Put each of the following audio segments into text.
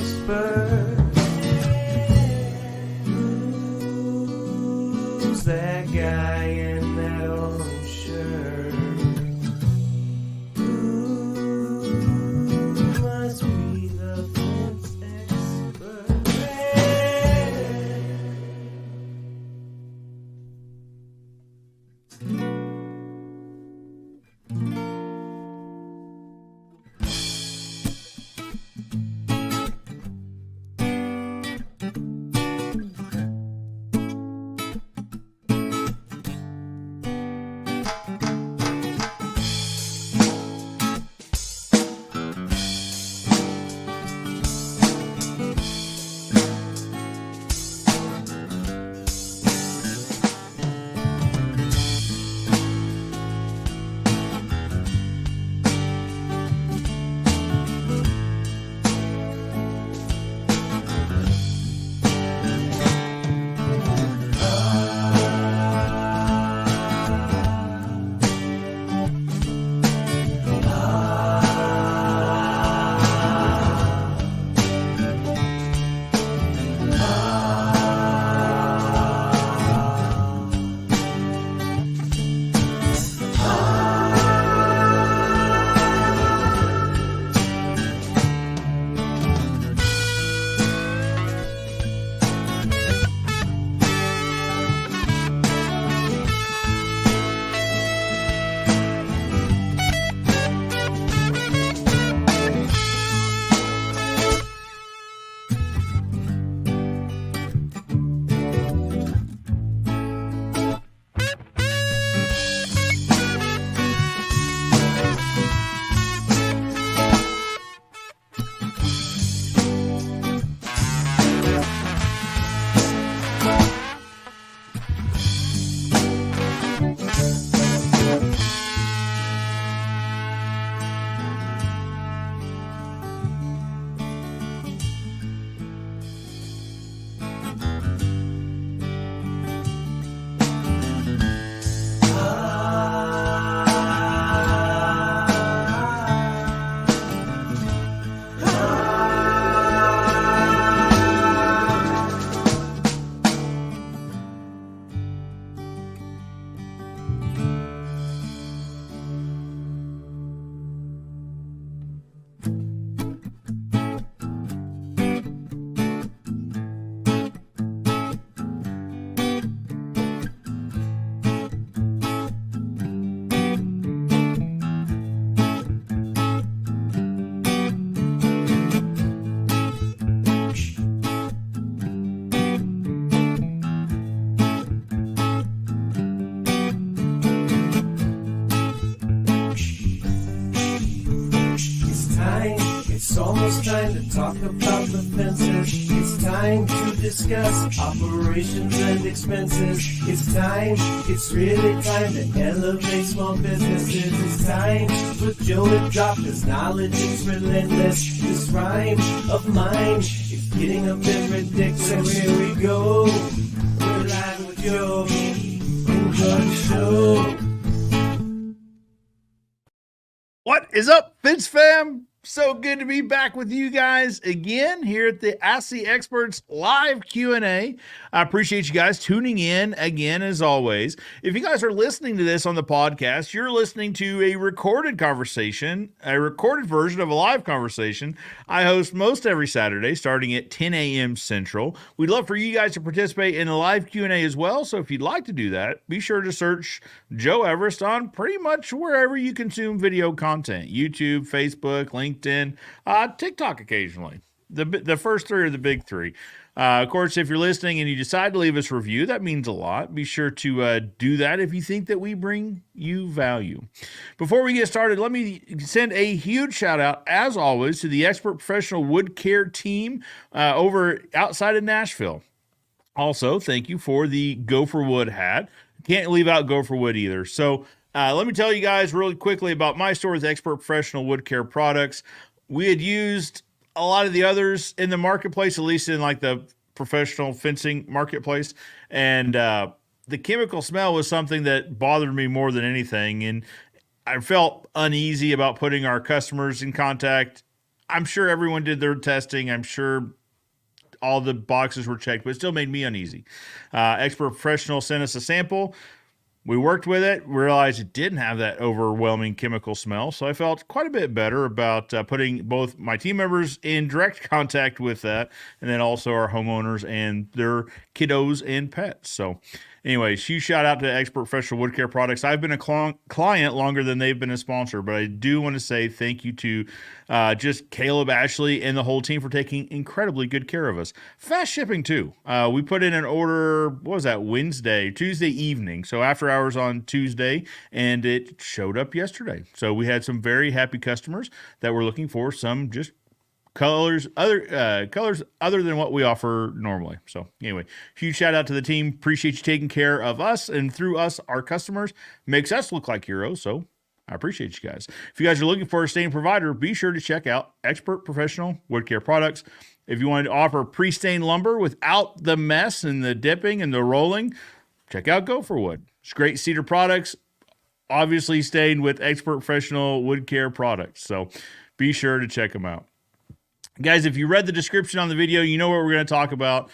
expert. Who's that guy in that orange shirt? Who must be the fence expert? It's almost time to talk about the fences. It's time to discuss operations and expenses. It's time, it's really time to elevate small businesses. It's time for Joe to drop his knowledge. It's relentless. This rhyme of mine is getting a bit ridiculous. So here we go. We're live with Joe. Enjoy the show. What is up, Fence fam? So good to be back with you guys again here at the Ask the Experts live Q&A. I appreciate you guys tuning in again, as always. If you guys are listening to this on the podcast, you're listening to a recorded conversation, a recorded version of a live conversation I host most every Saturday starting at 10 a.m. Central. We'd love for you guys to participate in the live Q&A as well. So if you'd like to do that, be sure to search Joe Everest on pretty much wherever you consume video content: YouTube, Facebook, LinkedIn, TikTok occasionally. The first three are the big three. Of course, if you're listening and you decide to leave us a review, that means a lot. Be sure to do that if you think that we bring you value. Before we get started, let me send a huge shout out, as always, to the Expert Professional Wood Care team over outside of Nashville. Also, thank you for the Go for Wood hat. Can't leave out Go for Wood either. So let me tell you guys really quickly about my store with Expert Professional Wood Care products. We had used a lot of the others in the marketplace, at least in like the professional fencing marketplace. And the chemical smell was something that bothered me more than anything. And I felt uneasy about putting our customers in contact. I'm sure everyone did their testing. I'm sure all the boxes were checked, but it still made me uneasy. Expert Professional sent us a sample. We worked with it, realized it didn't have that overwhelming chemical smell, so I felt quite a bit better about putting both my team members in direct contact with that, and then also our homeowners and their kiddos and pets. So, anyways, huge shout out to Expert Professional Wood Care Products. I've been a client longer than they've been a sponsor, but I do want to say thank you to just Caleb, Ashley, and the whole team for taking incredibly good care of us. Fast shipping too. We put in an order, what was that, Tuesday evening. So after hours on Tuesday, and it showed up yesterday. So we had some very happy customers that were looking for some just colors other than what we offer normally. So anyway, huge shout out to the team. Appreciate you taking care of us, and through us, our customers. Makes us look like heroes. So I appreciate you guys. If you guys are looking for a stain provider, be sure to check out Expert Professional Wood Care Products. If you want to offer pre-stained lumber without the mess and the dipping and the rolling, check out Gopher Wood. It's great cedar products, obviously stained with Expert Professional Wood Care Products. So be sure to check them out. Guys, if you read the description on the video, you know what we're going to talk about.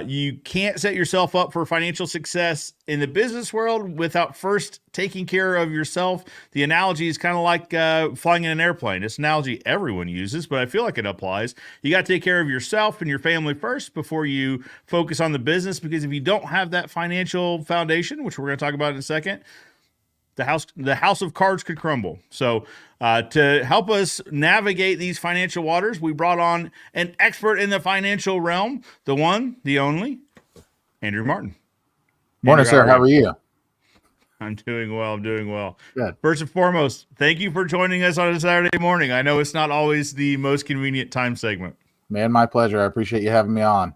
You can't set yourself up for financial success in the business world without first taking care of yourself. The analogy is kind of like flying in an airplane. It's an analogy everyone uses, but I feel like it applies. You got to take care of yourself and your family first before you focus on the business, because if you don't have that financial foundation, which we're going to talk about in a second, the house of cards could crumble. So to help us navigate these financial waters, we brought on an expert in the financial realm, the one, the only, Andrew Martin. Morning, sir. How are you? I'm doing well. Good. First and foremost, thank you for joining us on a Saturday morning. I know it's not always the most convenient time segment. Man, my pleasure. I appreciate you having me on.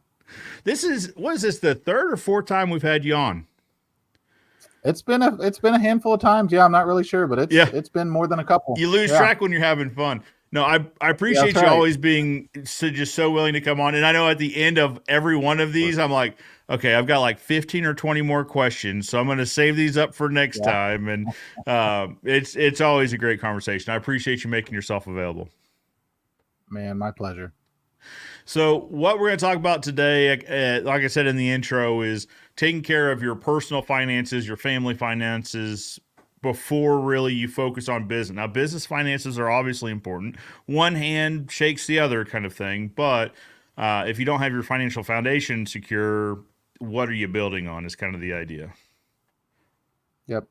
What is this, the third or fourth time we've had you on? It's been a handful of times. Yeah, I'm not really sure, but it's been more than a couple. You lose track when you're having fun. No, I appreciate you always being so willing to come on. And I know at the end of every one of these, I'm like, okay, I've got like 15 or 20 more questions, so I'm going to save these up for next time. And it's always a great conversation. I appreciate you making yourself available. Man, my pleasure. So what we're going to talk about today, like I said in the intro, is taking care of your personal finances, your family finances, before really you focus on business. Now, business finances are obviously important. One hand shakes the other kind of thing. But if you don't have your financial foundation secure, what are you building on is kind of the idea. Yep.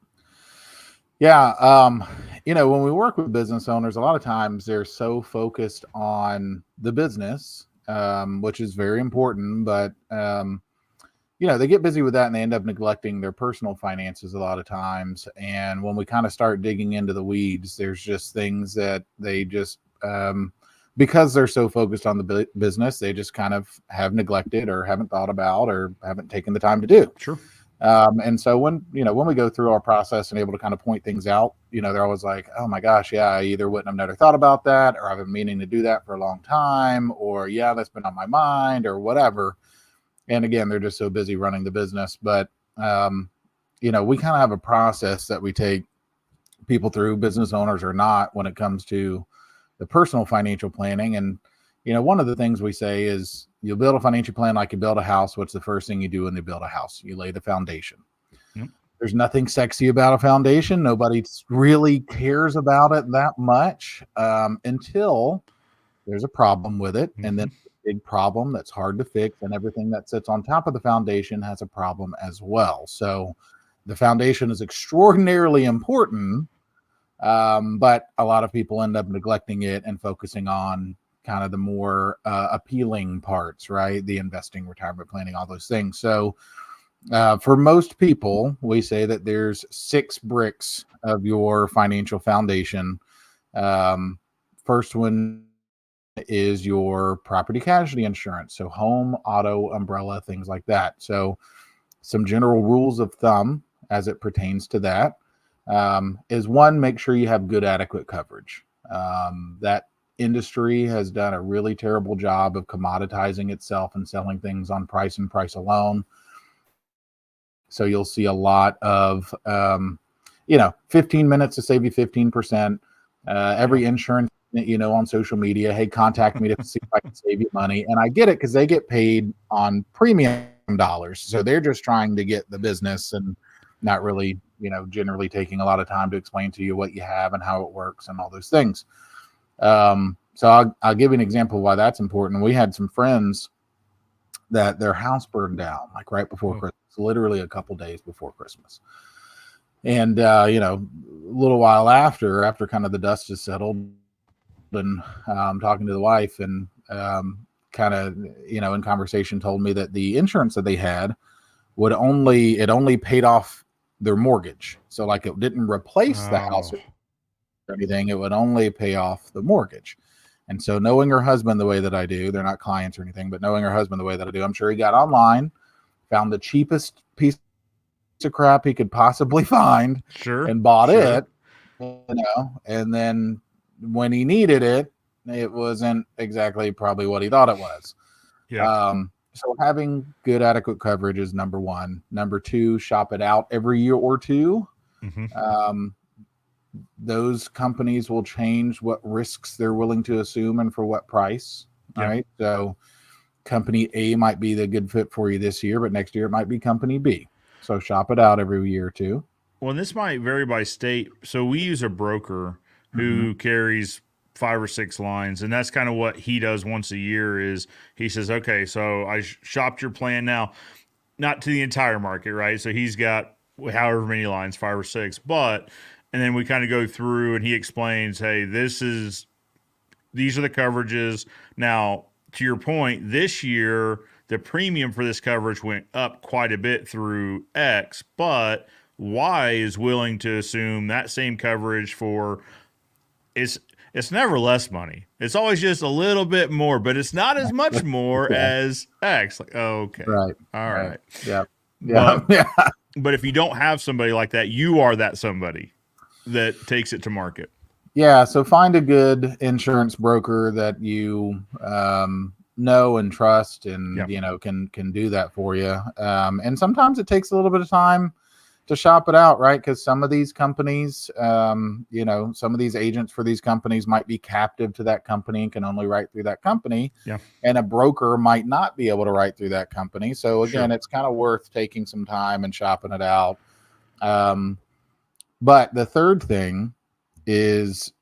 Yeah. When we work with business owners, a lot of times they're so focused on the business, which is very important, but they get busy with that and they end up neglecting their personal finances a lot of times. And when we kind of start digging into the weeds, there's just things that they just, because they're so focused on the business, they just kind of have neglected or haven't thought about or haven't taken the time to do. Sure. And so when we go through our process and able to kind of point things out, they're always like, oh my gosh, yeah, I either wouldn't have never thought about that, or I've been meaning to do that for a long time, or yeah, that's been on my mind or whatever. And again, they're just so busy running the business. But, we kind of have a process that we take people through, business owners or not, when it comes to the personal financial planning. And, one of the things we say is you build a financial plan like you build a house. What's the first thing you do when you build a house? You lay the foundation. Yep. There's nothing sexy about a foundation. Nobody really cares about it that much until there's a problem with it. Mm-hmm. And then big problem that's hard to fix, and everything that sits on top of the foundation has a problem as well. So the foundation is extraordinarily important, but a lot of people end up neglecting it and focusing on kind of the more appealing parts, right? The investing, retirement planning, all those things. So for most people, we say that there's 6 bricks of your financial foundation. First one is your property casualty insurance. So home, auto, umbrella, things like that. So some general rules of thumb as it pertains to that is one, make sure you have good, adequate coverage. That industry has done a really terrible job of commoditizing itself and selling things on price and price alone. So you'll see a lot of, 15 minutes to save you 15%. Every insurance on social media, hey, contact me to see if I can save you money. And I get it because they get paid on premium dollars. So they're just trying to get the business and not really, generally taking a lot of time to explain to you what you have and how it works and all those things. So I'll give you an example of why that's important. We had some friends that their house burned down like right before Christmas, literally a couple days before Christmas. And, a little while after kind of the dust has settled, and talking to the wife and kind of, in conversation told me that the insurance that they had only paid off their mortgage. So like it didn't replace the house or anything. It would only pay off the mortgage. And so knowing her husband the way that I do, they're not clients or anything, but knowing her husband the way that I do, I'm sure he got online, found the cheapest piece of crap he could possibly find, and bought it, and then when he needed it, it wasn't exactly probably what he thought it was. So having good adequate coverage is number one. Number two, shop it out every year or two. Those companies will change what risks they're willing to assume and for what price. Right. So company A might be the good fit for you this year, but next year it might be company B. So shop it out every year or two. Well, and this might vary by state. So we use a broker who carries 5 or 6 lines, and that's kind of what he does once a year. Is he says, okay, so I shopped your plan now, not to the entire market, right? So he's got however many lines, 5 or 6, and then we kind of go through and he explains, hey, these are the coverages. Now, to your point, this year the premium for this coverage went up quite a bit through X, but Y is willing to assume that same coverage for it's never less money. It's always just a little bit more, but it's not as much more as X. Like, oh, okay. Right. All right. Yeah. But if you don't have somebody like that, you are that somebody that takes it to market. Yeah. So find a good insurance broker that you know and trust and, can do that for you. And sometimes it takes a little bit of time to shop it out, right? Because some of these companies, some of these agents for these companies might be captive to that company and can only write through that company. And a broker might not be able to write through that company. So again, it's kind of worth taking some time and shopping it out. But the third thing is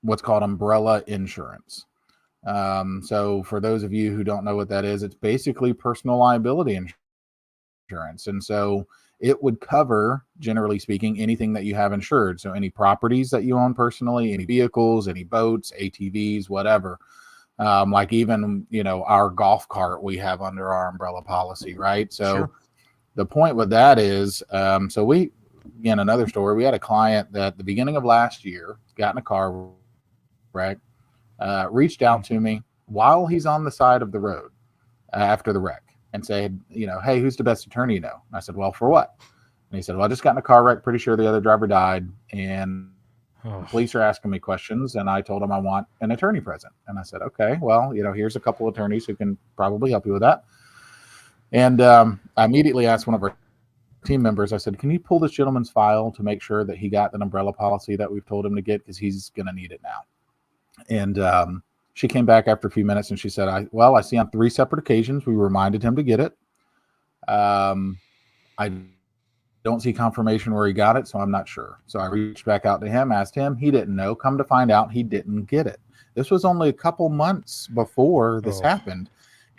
what's called umbrella insurance. So for those of you who don't know what that is, it's basically personal liability insurance. And so it would cover, generally speaking, anything that you have insured. So any properties that you own personally, any vehicles, any boats, ATVs, whatever. Like even, our golf cart we have under our umbrella policy, right? So the point with that is, again, another story, we had a client that at the beginning of last year got in a car wreck, reached out to me while he's on the side of the road after the wreck. And said, hey, who's the best attorney you know? And I said, well, for what? And he said, well, I just got in a car wreck. Pretty sure the other driver died. And the police are asking me questions. And I told him I want an attorney present. And I said, okay, well, here's a couple attorneys who can probably help you with that. And I immediately asked one of our team members, I said, can you pull this gentleman's file to make sure that he got an umbrella policy that we've told him to get? Because he's going to need it now. And she came back after a few minutes and she said, I see on 3 separate occasions we reminded him to get it. I don't see confirmation where he got it, so I'm not sure. So I reached back out to him, asked him. He didn't know. Come to find out, he didn't get it. This was only a couple months before this happened.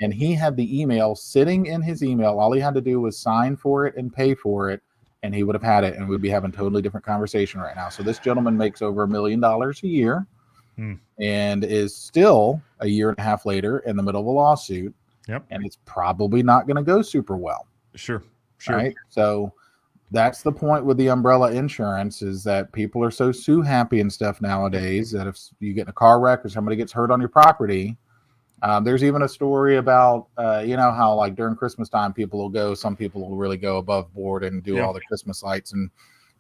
And he had the email sitting in his email. All he had to do was sign for it and pay for it, and he would have had it, and we'd be having a totally different conversation right now. So this gentleman makes over $1 million a year. And is still a year and a half later in the middle of a lawsuit. And it's probably not going to go super well. Sure. Right. So that's the point with the umbrella insurance, is that people are so sue happy and stuff nowadays that if you get in a car wreck or somebody gets hurt on your property, there's even a story about, how like during Christmas time, some people will really go above board and do all the Christmas lights, and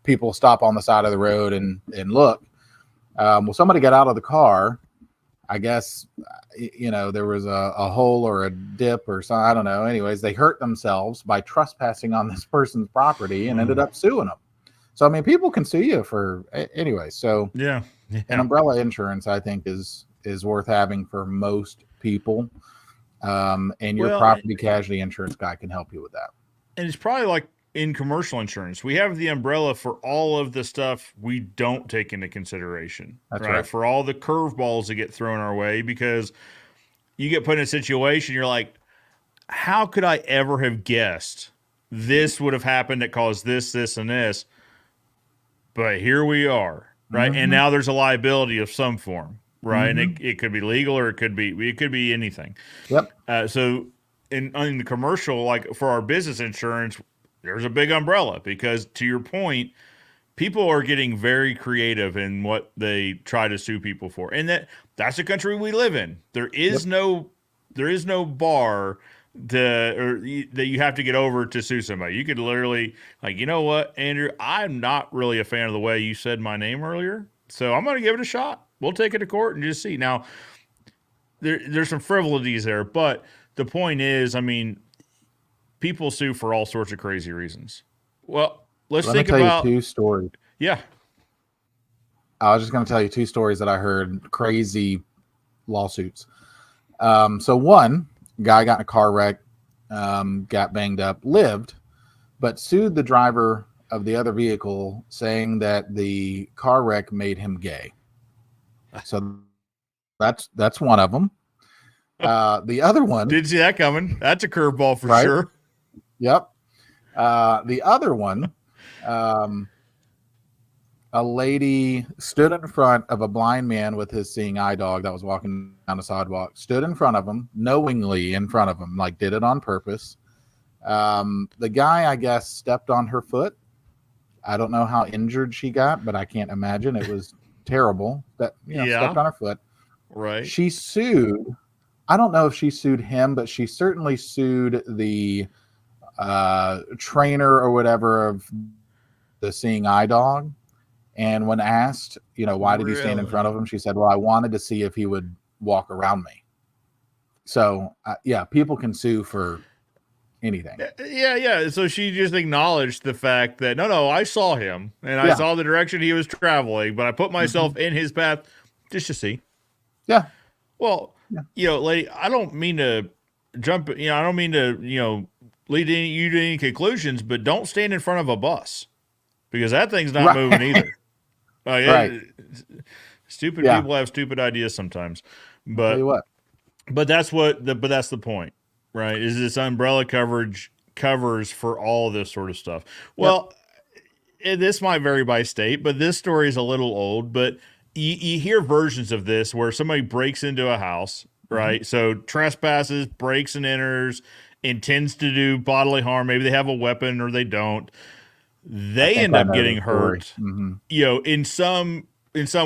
people stop on the side of the road and look. Well, somebody got out of the car. I guess, there was a hole or a dip or something. I don't know. Anyways, they hurt themselves by trespassing on this person's property and ended up suing them. So, I mean, people can sue you for anyway. So, And umbrella insurance, I think, is worth having for most people. And your property casualty insurance guy can help you with that. And it's probably like in commercial insurance, we have the umbrella for all of the stuff we don't take into consideration. That's right. For all the curveballs that get thrown our way, because you get put in a situation, you're like, how could I ever have guessed this would have happened that caused this, this, and this? But here we are, right? Mm-hmm. And now there's a liability of some form, right? Mm-hmm. And it could be legal, or it could be anything. Yep. So in the commercial, like for our business insurance, there's a big umbrella, because to your point, people are getting very creative in what they try to sue people for. And that's the country we live in. There is no bar that you have to get over to sue somebody. You could literally, like, you know what, Andrew, I'm not really a fan of the way you said my name earlier, so I'm going to give it a shot. We'll take it to court and just see. Now, there's some frivolities there, but the point is, I mean, people sue for all sorts of crazy reasons. Well, let's think about... Let me tell you 2 stories. Yeah. I was just going to tell you 2 stories that I heard, crazy lawsuits. So one guy got in a car wreck, got banged up, lived, but sued the driver of the other vehicle, saying that the car wreck made him gay. So that's one of them. The other one, didn't see that coming. That's a curveball for sure. Yep. The other one, a lady stood in front of a blind man with his seeing eye dog that was walking down the sidewalk, stood in front of him, knowingly in front of him, like did it on purpose. The guy, I guess, stepped on her foot. I don't know how injured she got, but I can't imagine. It was terrible that, stepped on her foot. Right. She sued. I don't know if she sued him, but she certainly sued the trainer or whatever of the seeing eye dog. And when asked, why did you stand in front of him? She said, well, I wanted to see if he would walk around me. So, people can sue for anything. Yeah. So she just acknowledged the fact that, no, I saw him and I saw the direction he was traveling, but I put myself in his path just to see. Yeah. Well, lady, I don't mean to jump, I don't mean to, lead you to any conclusions, but don't stand in front of a bus, because that thing's not moving either. Right. Stupid people have stupid ideas sometimes, but tell you what. But that's the point, right? Is this umbrella coverage covers for all of this sort of stuff. Well, this might vary by state, but this story is a little old, but you hear versions of this where somebody breaks into a house, right? Mm-hmm. So trespasses, breaks and enters, intends to do bodily harm. Maybe they have a weapon or they don't. They end up getting hurt, in some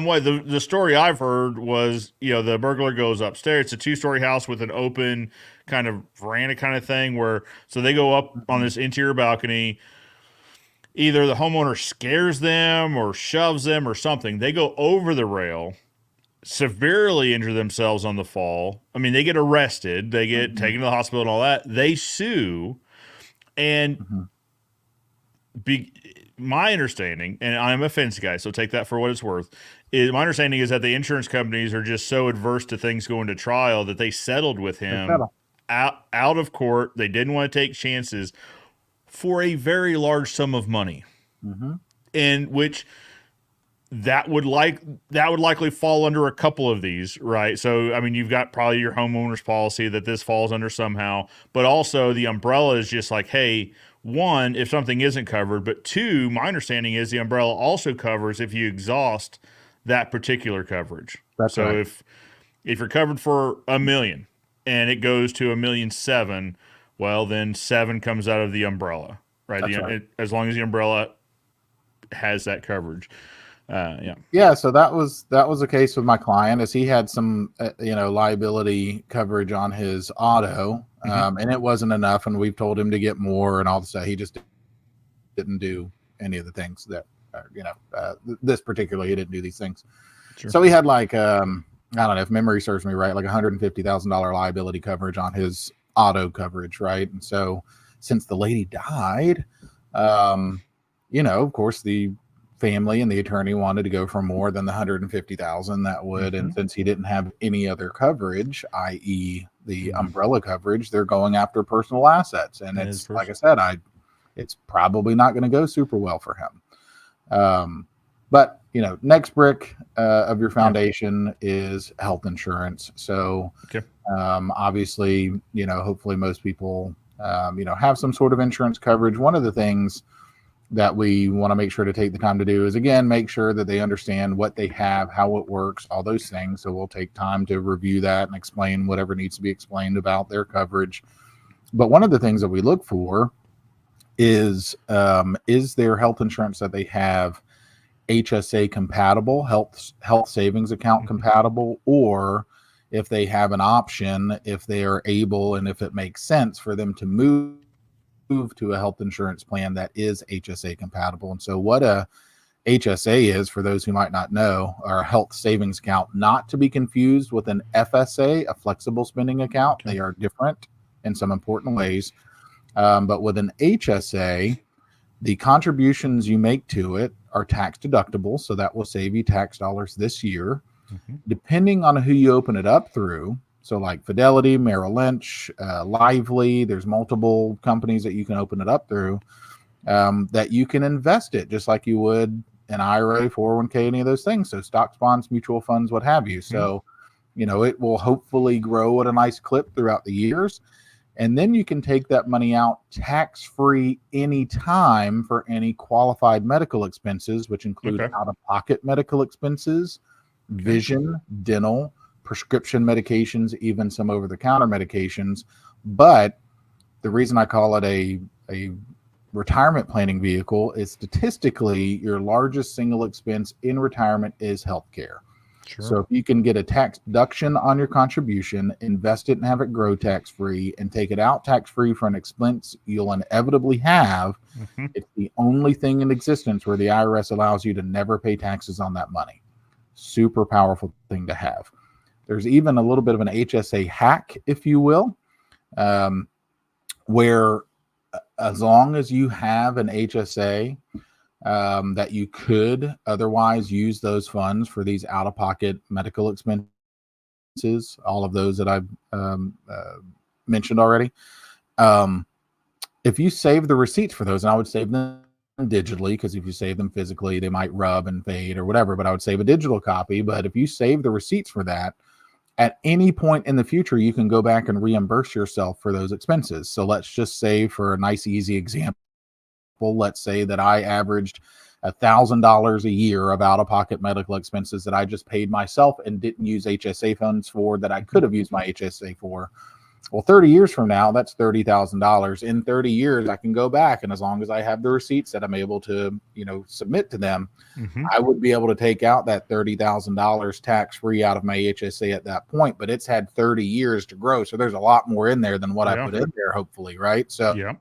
way. The story I've heard was, the burglar goes upstairs. It's a 2-story house with an open kind of veranda kind of thing so they go up on this interior balcony. Either the homeowner scares them or shoves them or something. They go over the rail, severely injure themselves on the fall. I mean, they get arrested. They get taken to the hospital and all that. They sue. And my understanding, and I'm a fence guy, so take that for what it's worth, my understanding is that the insurance companies are just so adverse to things going to trial that they settled with him out of court. They didn't want to take chances for a very large sum of money, in which that would likely fall under a couple of these, right? So, I mean, you've got probably your homeowner's policy that this falls under somehow, but also the umbrella is just like, hey, one, if something isn't covered, but two, my understanding is the umbrella also covers if you exhaust that particular coverage. That's right. So if you're covered for $1 million and it goes to $1.7 million, well, then 7 comes out of the umbrella, right? As long as the umbrella has that coverage. Yeah. So that was the case with my client, as he had some, liability coverage on his auto, and it wasn't enough. And we've told him to get more and all the stuff. He just didn't do any of the things that, this particularly, he didn't do these things. Sure. So he had I don't know if memory serves me right, like $150,000 liability coverage on his auto coverage. Right. And so since the lady died, of course the family and the attorney wanted to go for more than the 150,000, that would, and since he didn't have any other coverage, i.e. the umbrella coverage, they're going after personal assets. And it's like I said, it's probably not going to go super well for him. But next brick of your foundation is health insurance. So obviously, hopefully most people have some sort of insurance coverage. One of the things that we want to make sure to take the time to do is, again, make sure that they understand what they have, how it works, all those things. So we'll take time to review that and explain whatever needs to be explained about their coverage. But one of the things that we look for is their health insurance that they have HSA compatible, health savings account compatible, or if they have an option, if they are able and if it makes sense for them to move to a health insurance plan that is HSA compatible. And so what a HSA is, for those who might not know, are a health savings account, not to be confused with an FSA, a flexible spending account. They are different in some important ways. But with an HSA, the contributions you make to it are tax deductible. So that will save you tax dollars this year. Depending on who you open it up through, so like Fidelity, Merrill Lynch, Lively, there's multiple companies that you can open it up through, that you can invest it just like you would an IRA, 401k, any of those things. So stocks, bonds, mutual funds, what have you. So, it will hopefully grow at a nice clip throughout the years. And then you can take that money out tax-free anytime for any qualified medical expenses, which include out-of-pocket medical expenses, vision, dental, prescription medications, even some over-the-counter medications. But the reason I call it a retirement planning vehicle is, statistically, your largest single expense in retirement is healthcare. So if you can get a tax deduction on your contribution, invest it and have it grow tax-free, and take it out tax-free for an expense you'll inevitably have, it's the only thing in existence where the IRS allows you to never pay taxes on that money. Super powerful thing to have. There's even a little bit of an HSA hack, if you will, where as long as you have an HSA, that you could otherwise use those funds for these out-of-pocket medical expenses, all of those that I've mentioned already. If you save the receipts for those, and I would save them digitally, because if you save them physically, they might rub and fade or whatever, but I would save a digital copy. But if you save the receipts for that, at any point in the future, you can go back and reimburse yourself for those expenses. So let's just say, for a nice, easy example, let's say that I averaged $1,000 a year of out-of-pocket medical expenses that I just paid myself and didn't use HSA funds for, that I could have used my HSA for. Well, 30 years from now, that's $30,000. In 30 years, I can go back, and as long as I have the receipts that I'm able to, submit to them, I would be able to take out that $30,000 tax-free out of my HSA at that point. But it's had 30 years to grow, so there's a lot more in there than what I put in there, hopefully, right? So,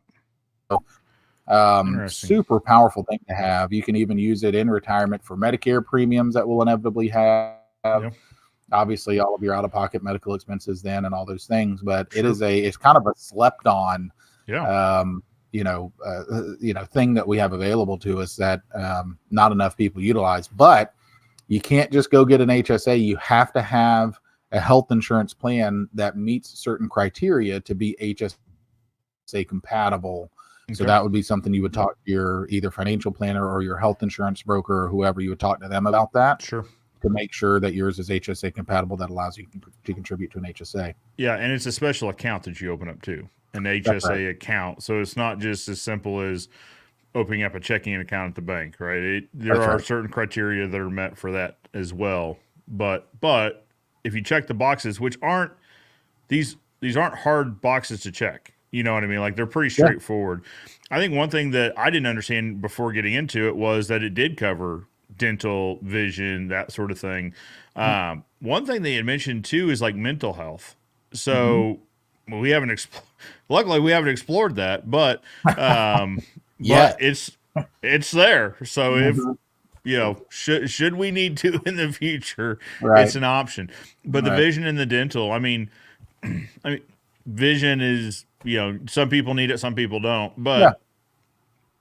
super powerful thing to have. You can even use it in retirement for Medicare premiums that we'll inevitably have. Obviously, all of your out-of-pocket medical expenses then, and all those things. But it's kind of a slept on, thing that we have available to us that not enough people utilize. But you can't just go get an HSA. You have to have a health insurance plan that meets certain criteria to be HSA compatible. So that would be something you would talk to your either financial planner or your health insurance broker, or whoever you would talk to them about that. To make sure that yours is HSA compatible, that allows you to contribute to an HSA. Yeah, and it's a special account that you open up too, an HSA account. So it's not just as simple as opening up a checking account at the bank, right? There are certain criteria that are met for that as well. But if you check the boxes, which aren't these aren't hard boxes to check. You know what I mean? Like, they're pretty straightforward. I think one thing that I didn't understand before getting into it was that it did cover dental, vision, that sort of thing. One thing they had mentioned too is like mental health. So we haven't luckily we haven't explored that, but but it's there. So if should we need to in the future, it's an option. But the vision and the dental, I mean vision is, some people need it, some people don't, but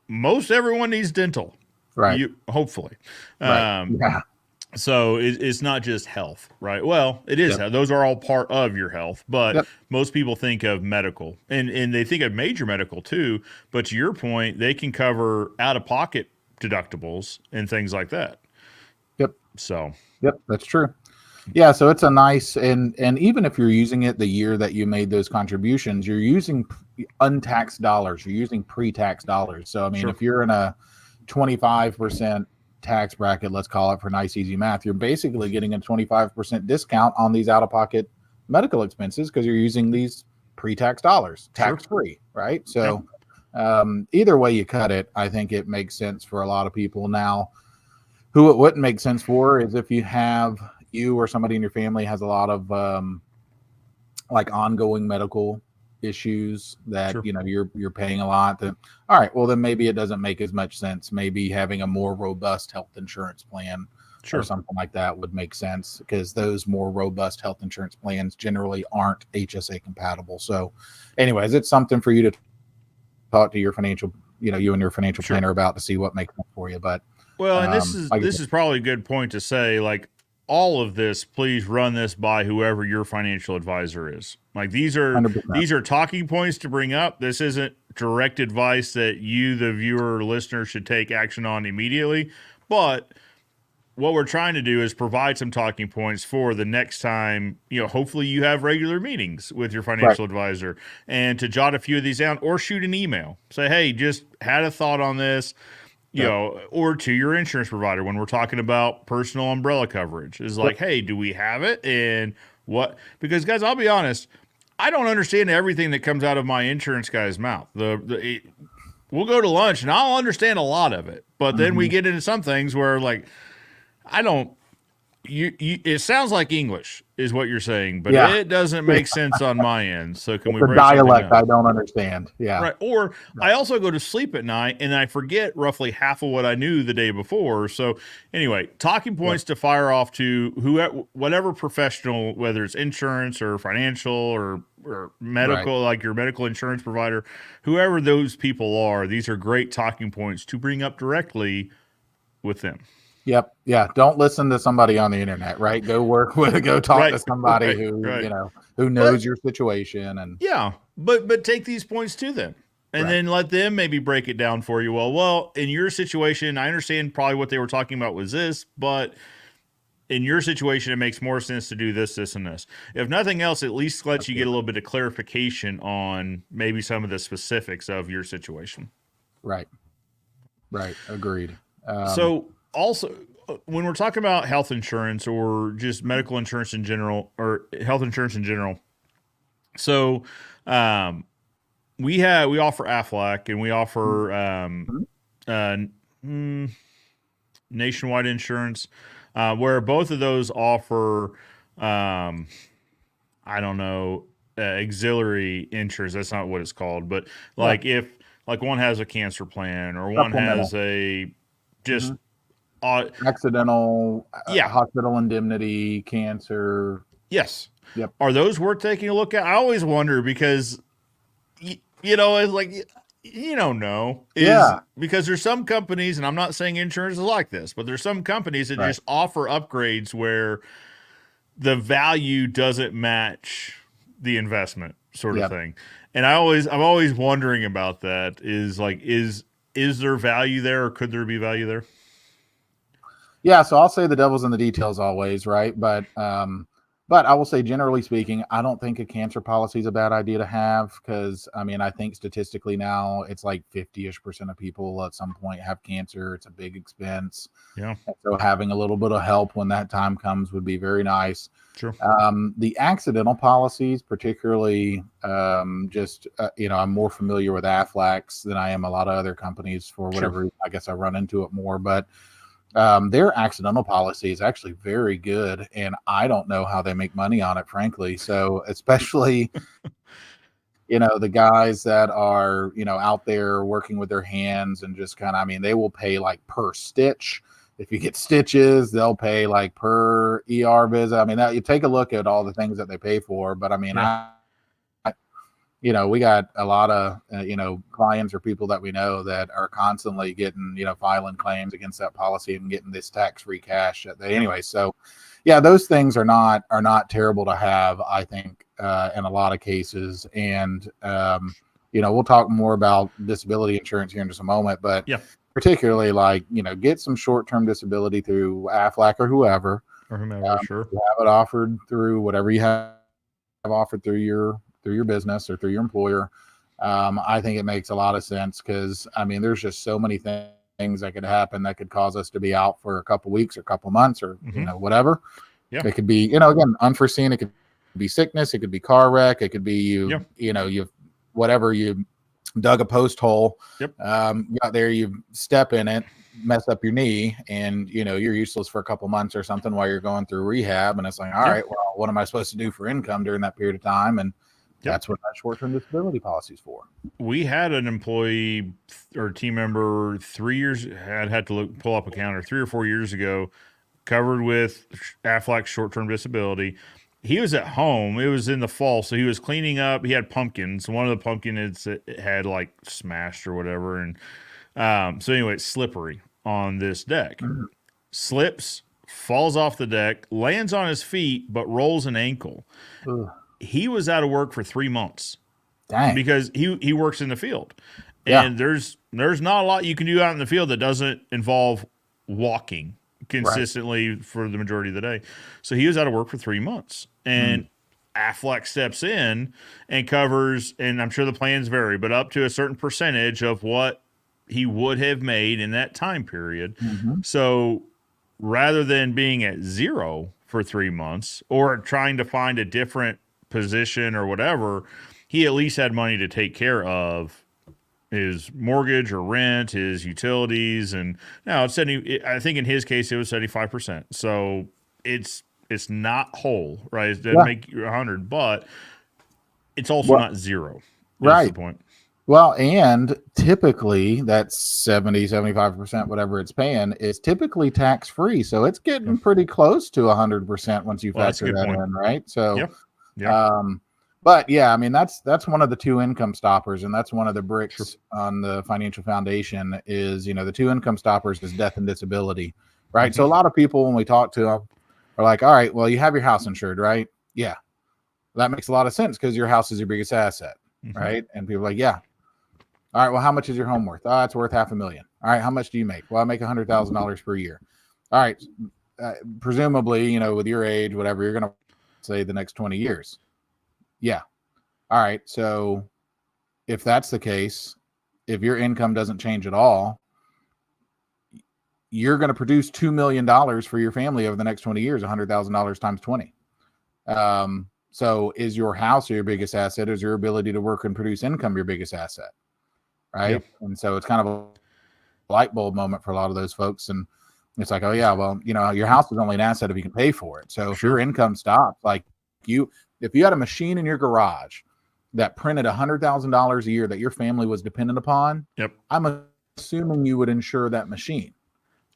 most everyone needs dental. Right. Hopefully. Right. Yeah. So it's not just health, right? Well, it is. Yep. Those are all part of your health, but Yep. most people think of medical, and they think of major medical too. But to your point, they can cover out of pocket deductibles and things like that. Yep. So, Yep. That's true. Yeah, so it's a nice, and even if you're using it the year that you made those contributions, you're using untaxed dollars. You're using pre-tax dollars. So I mean, sure. if you're in a 25% tax bracket, let's call it for nice easy math, you're basically getting a 25% discount on these out-of-pocket medical expenses because you're using these pre-tax dollars, tax-free, right? So either way you cut it, I think it makes sense for a lot of people. Now, who it wouldn't make sense for is if you or somebody in your family has a lot of like ongoing medical issues that Sure. you're paying a lot. Then all right, well then maybe it doesn't make as much sense. Maybe having a more robust health insurance plan Sure. or something like that would make sense because those more robust health insurance plans generally aren't HSA compatible. So anyways, it's something for you to talk to your financial, you and your financial Sure. planner about to see what makes sense for you. But Well, and this is probably a good point to say, like, all of this, please run this by whoever your financial advisor is. Like, these are 100%. talking points to bring up. This isn't direct advice that you, the viewer or listener, should take action on immediately. But what we're trying to do is provide some talking points for the next time, hopefully you have regular meetings with your financial advisor, and to jot a few of these down or shoot an email. Say, hey, just had a thought on this. Or to your insurance provider when we're talking about personal umbrella coverage is like, hey, do we have it? And what? Because guys, I'll be honest, I don't understand everything that comes out of my insurance guy's mouth. We'll go to lunch and I'll understand a lot of it, but then we get into some things where like, I don't. It sounds like English is what you're saying, but it doesn't make sense on my end. So can we the break something dialect down? I don't understand. Yeah. Right. Or I also go to sleep at night and I forget roughly half of what I knew the day before. So anyway, talking points to fire off to whatever professional, whether it's insurance or financial or medical, like your medical insurance provider, whoever those people are, these are great talking points to bring up directly with them. Yep. Yeah. Don't listen to somebody on the internet, right? Go talk to somebody who knows your situation. And but take these points to them and then let them maybe break it down for you. Well, in your situation, I understand probably what they were talking about was this, but in your situation, it makes more sense to do this, this, and this. If nothing else, at least lets you get a little bit of clarification on maybe some of the specifics of your situation. Right. Agreed. So also, when we're talking about health insurance or just medical insurance in general, or health insurance in general, so we offer Aflac and we offer nationwide insurance, where both of those offer I don't know, auxiliary insurance. That's not what it's called, but like if like one has a cancer plan or one has a just accidental hospital indemnity, cancer. Yes. Yep. Are those worth taking a look at? I always wonder because, it's like, you don't know. Because there's some companies, and I'm not saying insurance is like this, but there's some companies that just offer upgrades where the value doesn't match the investment sort of thing. And I'm always wondering about that is there value there or could there be value there? Yeah, so I'll say the devil's in the details always, right? But I will say, generally speaking, I don't think a cancer policy is a bad idea to have because, I think statistically now it's like 50-ish% of people at some point have cancer. It's a big expense. Yeah. And so having a little bit of help when that time comes would be very nice. Sure. The accidental policies, particularly, I'm more familiar with Aflacs than I am a lot of other companies for whatever reason. I guess I run into it more, but their accidental policy is actually very good, and I don't know how they make money on it, frankly. So especially, the guys that are, out there working with their hands and just kind of, they will pay like per stitch. If you get stitches, they'll pay like per ER visit. You take a look at all the things that they pay for, but we got a lot of, clients or people that we know that are constantly getting, filing claims against that policy and getting this tax-free cash. Anyway, so yeah, those things are not terrible to have, I think, in a lot of cases. And, we'll talk more about disability insurance here in just a moment, but particularly get some short-term disability through Aflac or whoever. Or whomever, sure. You have it offered through whatever you have offered through your business or through your employer. I think it makes a lot of sense because there's just so many things that could happen that could cause us to be out for a couple weeks or a couple months or whatever. It could be again unforeseen. It could be sickness. It could be car wreck. It could be you whatever, you dug a post hole. Got there, you step in it, mess up your knee, and you're useless for a couple months or something while you're going through rehab. And it's like, all right, well, what am I supposed to do for income during that period of time? And that's what that short-term disability policy is for. We had an employee or team member 3 years had to pull up a counter 3 or 4 years ago, covered with Aflac short-term disability. He was at home. It was in the fall, so he was cleaning up. He had pumpkins. One of the pumpkins had like smashed or whatever, and so anyway, it's slippery on this deck. Slips, falls off the deck, lands on his feet, but rolls an ankle. He was out of work for 3 months. Dang. Because he works in the field, and there's not a lot you can do out in the field that doesn't involve walking consistently for the majority of the day. So he was out of work for 3 months, and Aflac steps in and covers, and I'm sure the plans vary, but up to a certain percentage of what he would have made in that time period. So rather than being at zero for 3 months or trying to find a different position or whatever, he at least had money to take care of his mortgage or rent, his utilities, and now it's I think in his case it was 75%. So it's not whole, right? It doesn't make you 100, but it's also not zero. That's the point. Well, and typically that's 75%, whatever it's paying, is typically tax free. So it's getting pretty close to 100% once you factor that in, right? So, but yeah, that's one of the two income stoppers, and that's one of the bricks on the financial foundation is, the two income stoppers is death and disability, right? So a lot of people, when we talk to them, are like, all right, well, you have your house insured, right? Yeah. That makes a lot of sense because your house is your biggest asset, right? And people are like, yeah. All right, well, how much is your home worth? Oh, it's worth $500,000. All right, how much do you make? Well, I make $100,000 per year. All right, presumably, with your age, whatever, you're going to say the next 20 years. Yeah. All right, so if that's the case, if your income doesn't change at all, you're going to produce $2 million for your family over the next 20 years, $100,000 times 20. So is your house your biggest asset? Is your ability to work and produce income your biggest asset? Right. And so it's kind of a light bulb moment for a lot of those folks. And it's like, oh yeah, well, your house is only an asset if you can pay for it. So if your income stops, like if you had a machine in your garage that printed $100,000 a year that your family was dependent upon, I'm assuming you would insure that machine,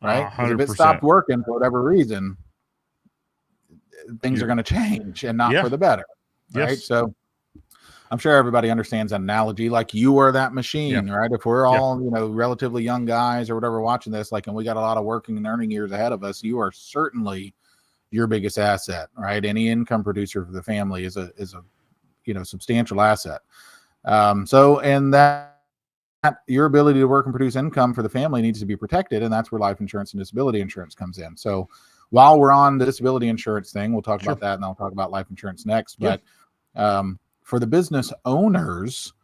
right? Because if it stopped working for whatever reason, things are going to change and not for the better, right? So I'm sure everybody understands that analogy. Like you are that machine, right? If we're all, relatively young guys or whatever watching this, and we got a lot of working and earning years ahead of us, you are certainly your biggest asset, right? Any income producer for the family is a substantial asset. And that your ability to work and produce income for the family needs to be protected. And that's where life insurance and disability insurance comes in. So while we're on the disability insurance thing, we'll talk about that, and I'll talk about life insurance next. But for the business owners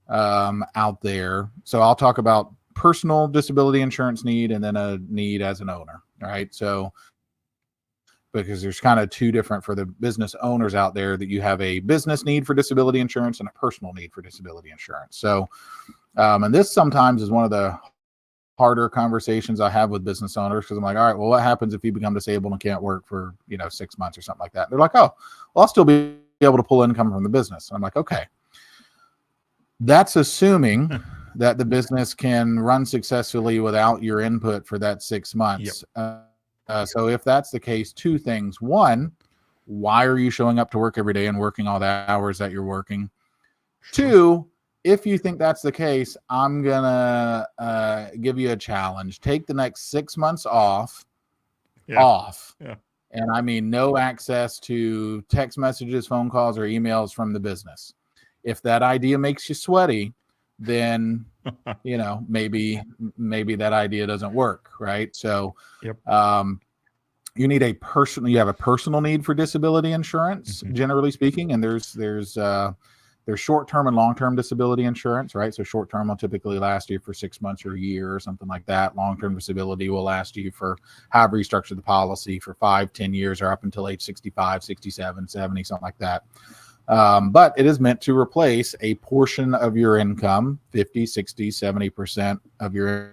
out there, so I'll talk about personal disability insurance need and then a need as an owner, right? So because there's kind of two different for the business owners out there, that you have a business need for disability insurance and a personal need for disability insurance. So, and this sometimes is one of the harder conversations I have with business owners, because I'm like, all right, well, what happens if you become disabled and can't work for, 6 months or something like that? And they're like, oh, well, I'll still be able to pull income from the business. And I'm like, okay, that's assuming that the business can run successfully without your input for that 6 months. So if that's the case, two things. One, why are you showing up to work every day and working all the hours that you're working? Sure. Two, if you think that's the case, I'm gonna give you a challenge. Take the next 6 months off, Yeah. Yeah. and I mean no access to text messages, phone calls, or emails from the business. If that idea makes you sweaty, then maybe that idea doesn't work, right? So Yep. you have a personal need for disability insurance, generally speaking, and there's short-term and long-term disability insurance, right? So short-term will typically last you for 6 months or a year or something like that. Long-term disability will last you for however you structure the policy, for 5-10 years or up until age 65, 67, 70, something like that. But it is meant to replace a portion of your income, 50, 60, 70% of your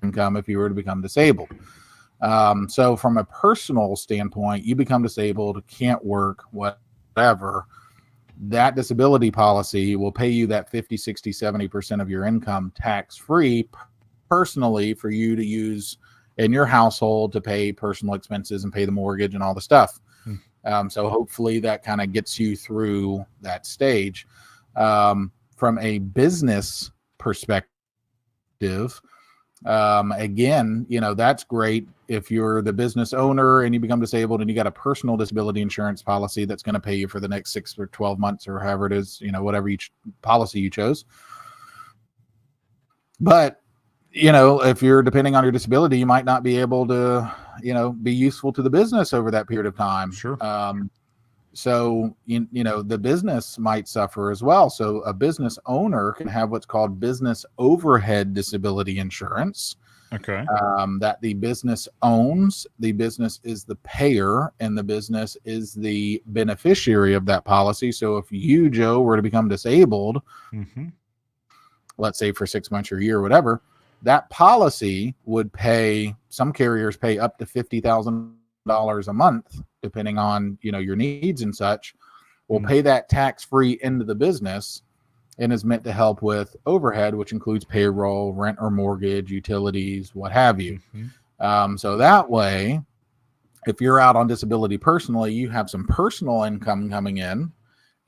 income if you were to become disabled. So from a personal standpoint, you become disabled, can't work, whatever, that disability policy will pay you that 50, 60, 70% of your income tax-free personally for you to use in your household to pay personal expenses and pay the mortgage and all the stuff. So hopefully that kind of gets you through that stage. From a business perspective, again, that's great if you're the business owner and you become disabled and you got a personal disability insurance policy that's going to pay you for the next 6 or 12 months or however it is, whatever each policy you chose. But if you're depending on your disability, you might not be able to be useful to the business over that period of time. Sure. So the business might suffer as well. So a business owner can have what's called business overhead disability insurance. Okay. That the business owns, the business is the payer, and the business is the beneficiary of that policy. So if you, Joe, were to become disabled, let's say for 6 months or a year or whatever, that policy would pay, some carriers pay up to $50,000 a month, depending on, your needs and such, will pay that tax-free into the business and is meant to help with overhead, which includes payroll, rent or mortgage, utilities, what have you. So that way, if you're out on disability personally, you have some personal income coming in,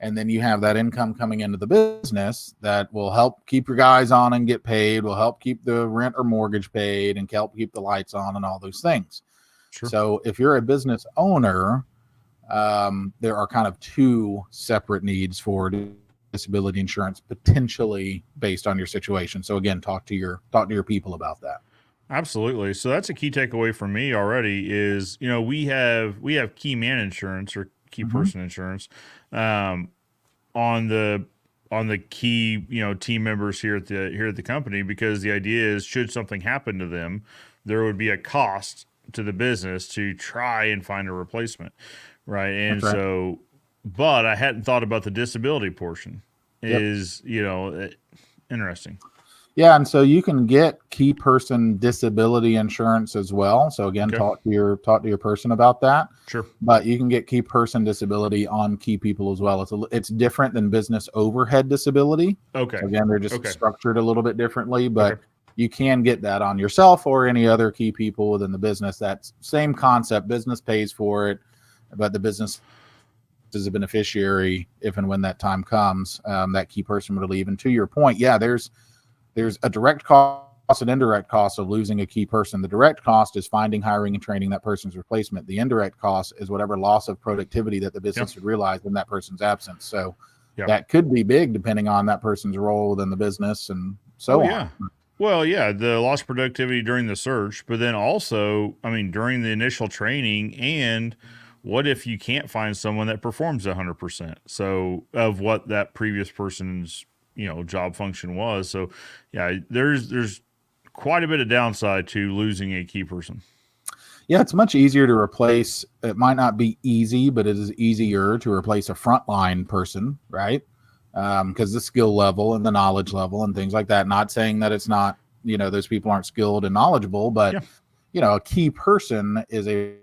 and then you have that income coming into the business that will help keep your guys on and get paid, will help keep the rent or mortgage paid, and help keep the lights on and all those things. Sure. So if you're a business owner, there are kind of two separate needs for disability insurance, potentially based on your situation. So again, talk to your people about that. Absolutely. So that's a key takeaway for me already is, we have key man insurance or key person insurance on the key, team members here at the company, because the idea is should something happen to them, there would be a cost to the business to try and find a replacement. Right. And That's right. so, but I hadn't thought about the disability portion is, interesting. Yeah, and so you can get key person disability insurance as well. So again, talk to your person about that. Sure. But you can get key person disability on key people as well. It's different than business overhead disability. Okay. So again, they're just structured a little bit differently, but you can get that on yourself or any other key people within the business. That's same concept. Business pays for it, but the business is a beneficiary if and when that time comes. That key person would leave. And to your point, there's a direct cost and indirect cost of losing a key person. The direct cost is finding, hiring, and training that person's replacement. The indirect cost is whatever loss of productivity that the business would realize in that person's absence. So that could be big depending on that person's role within the business and so on. Well, the loss of productivity during the search, but then also, during the initial training, and what if you can't find someone that performs 100%? So of what that previous person's job function was. So there's quite a bit of downside to losing a key person. Yeah, it's much easier to replace. It might not be easy, but it is easier to replace a frontline person, right? Because the skill level and the knowledge level and things like that. Not saying that it's not, those people aren't skilled and knowledgeable, but a key person is a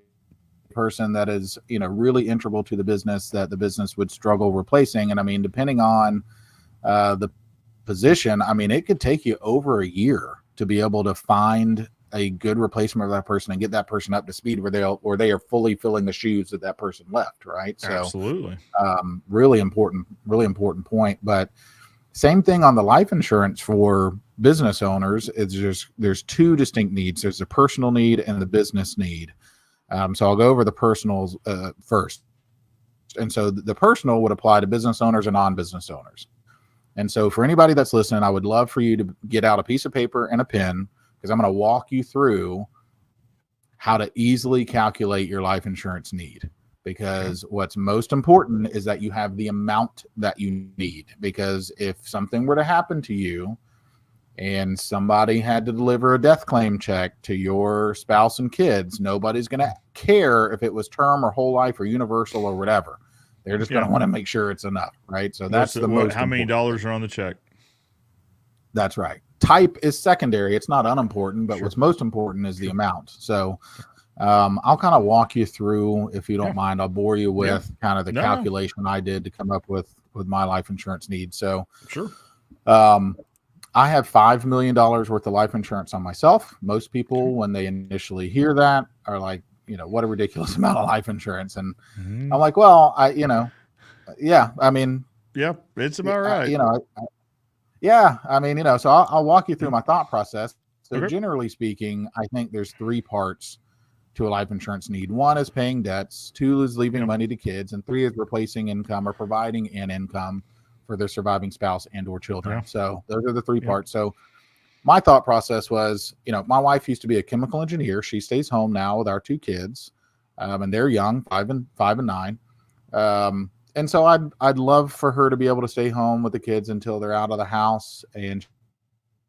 person that is, really integral to the business that the business would struggle replacing. And depending on the position, it could take you over a year to be able to find a good replacement of that person and get that person up to speed where they are fully filling the shoes that person left. Right. So Absolutely. really important point. But same thing on the life insurance for business owners is there's two distinct needs. There's the personal need and the business need. So I'll go over the personals first. And so the personal would apply to business owners and non-business owners. And so for anybody that's listening, I would love for you to get out a piece of paper and a pen, because I'm going to walk you through how to easily calculate your life insurance need. Because what's most important is that you have the amount that you need. Because if something were to happen to you and somebody had to deliver a death claim check to your spouse and kids, nobody's going to care if it was term or whole life or universal or whatever. They're just going to want to make sure it's enough, right? So that's the most. How many dollars are on the check? That's right. Type is secondary. It's not unimportant, but what's most important is the amount. So I'll kind of walk you through, if you don't mind. I'll bore you with kind of the calculation I did to come up with my life insurance needs. So I have $5 million worth of life insurance on myself. Most people, when they initially hear that, are like, what a ridiculous amount of life insurance. And I'm like, well, I mean, it's about right. So I'll walk you through my thought process. So generally speaking, I think there's three parts to a life insurance need. One is paying debts, two is leaving money to kids, and three is replacing income or providing an income for their surviving spouse and or children. So those are the three parts. So my thought process was, my wife used to be a chemical engineer. She stays home now with our two kids, and they're young, 5 and 9. And so I'd love for her to be able to stay home with the kids until they're out of the house, and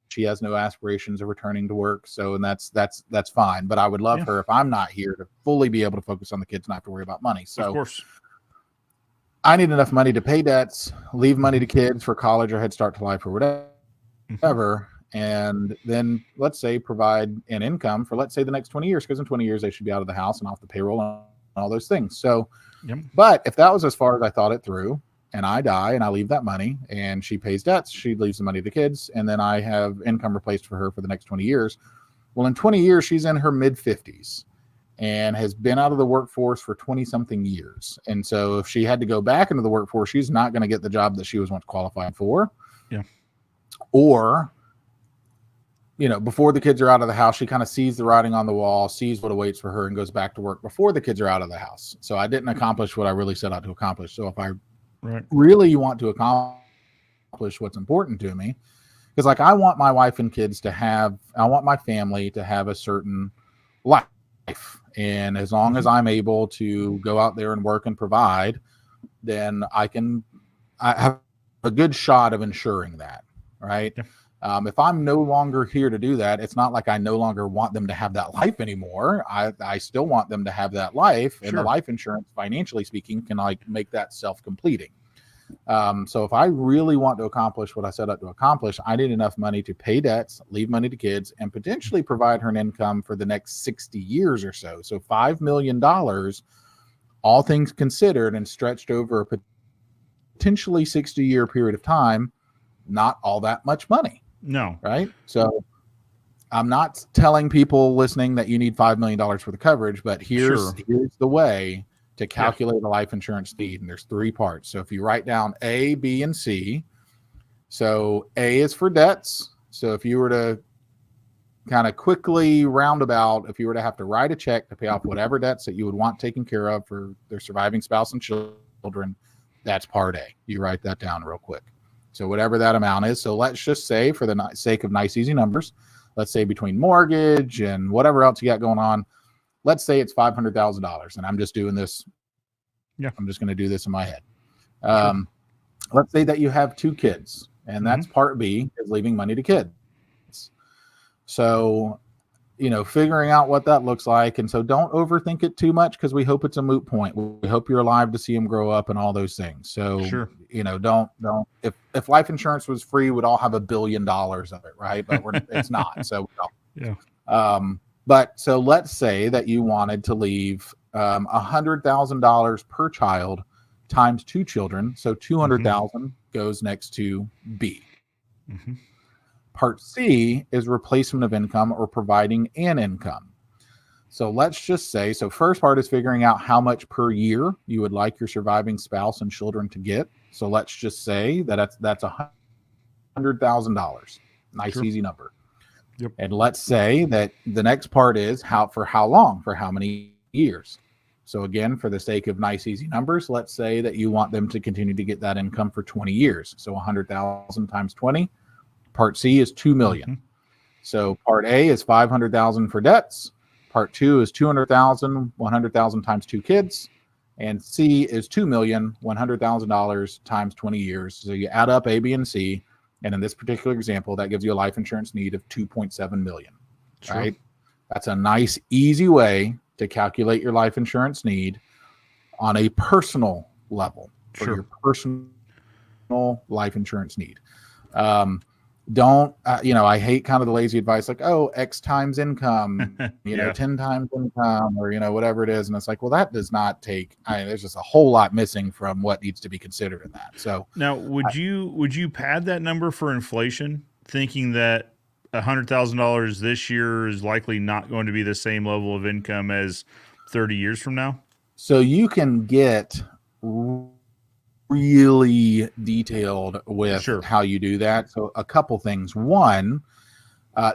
she has no aspirations of returning to work. So, and that's fine. But I would love her, if I'm not here, to fully be able to focus on the kids and not have to worry about money. So of course, I need enough money to pay debts, leave money to kids for college or head start to life or whatever. And then let's say provide an income for, let's say, the next 20 years, because in 20 years they should be out of the house and off the payroll and all those things. So, but if that was as far as I thought it through, and I die and I leave that money and she pays debts, she leaves the money to the kids, and then I have income replaced for her for the next 20 years. Well, in 20 years, she's in her mid 50s and has been out of the workforce for 20 something years. And so if she had to go back into the workforce, she's not going to get the job that she was once qualified for. Or, before the kids are out of the house, she kind of sees the writing on the wall, sees what awaits for her, and goes back to work before the kids are out of the house. So I didn't accomplish what I really set out to accomplish. So if I really want to accomplish what's important to me, because like I want my wife and kids I want my family to have a certain life. And as long as I'm able to go out there and work and provide, then I have a good shot of ensuring that. Right. If I'm no longer here to do that, it's not like I no longer want them to have that life anymore. I still want them to have that life, and the life insurance, financially speaking, can make that self-completing. So if I really want to accomplish what I set out to accomplish, I need enough money to pay debts, leave money to kids, and potentially provide her an income for the next 60 years or so. So $5 million, all things considered, and stretched over a potentially 60-year period of time, not all that much money. No. Right. So I'm not telling people listening that you need $5 million worth of coverage, but here's the way to calculate the life insurance need. And there's three parts. So if you write down A, B, and C, so A is for debts. So if you were to kind of quickly roundabout, if you were to have to write a check to pay off whatever debts that you would want taken care of for their surviving spouse and children, that's part A. You write that down real quick. So whatever that amount is. So let's just say, for the sake of nice, easy numbers, let's say between mortgage and whatever else you got going on, let's say it's $500,000. And I'm just doing this. I'm just going to do this in my head. Let's say that you have two kids, and that's part B, is leaving money to kids. So, figuring out what that looks like. And so don't overthink it too much, because we hope it's a moot point. We hope you're alive to see them grow up and all those things. So, don't, if life insurance was free, we'd all have $1 billion of it. Right. But it's not. So, but so let's say that you wanted to leave $100,000 per child times 2 children. So 200,000 goes next to B. Part C is replacement of income or providing an income. So let's just say, so first part is figuring out how much per year you would like your surviving spouse and children to get. So let's just say that that's $100,000. Nice, Sure. easy number. Yep. And let's say that the next part is for how long, for how many years. So again, for the sake of nice, easy numbers, let's say that you want them to continue to get that income for 20 years. So 100,000 times 20. Part C is 2 million. Mm-hmm. So part A is 500,000 for debts. Part 2 is 200,000, 100,000 times 2 kids. And C is 2 million, $100,000 times 20 years. So you add up A, B, and C. And in this particular example, that gives you a life insurance need of 2.7 million. Sure. Right? That's a nice, easy way to calculate your life insurance need on a personal level for Sure. your personal life insurance need. Don't, I hate kind of the lazy advice like, oh, X times income, Yeah. 10 times income or, whatever it is. And it's like, well, that does not take, there's just a whole lot missing from what needs to be considered in that. So Now, would you pad that number for inflation, thinking that $100,000 this year is likely not going to be the same level of income as 30 years from now? So you can get really detailed with Sure. how you do that. So a couple things. One,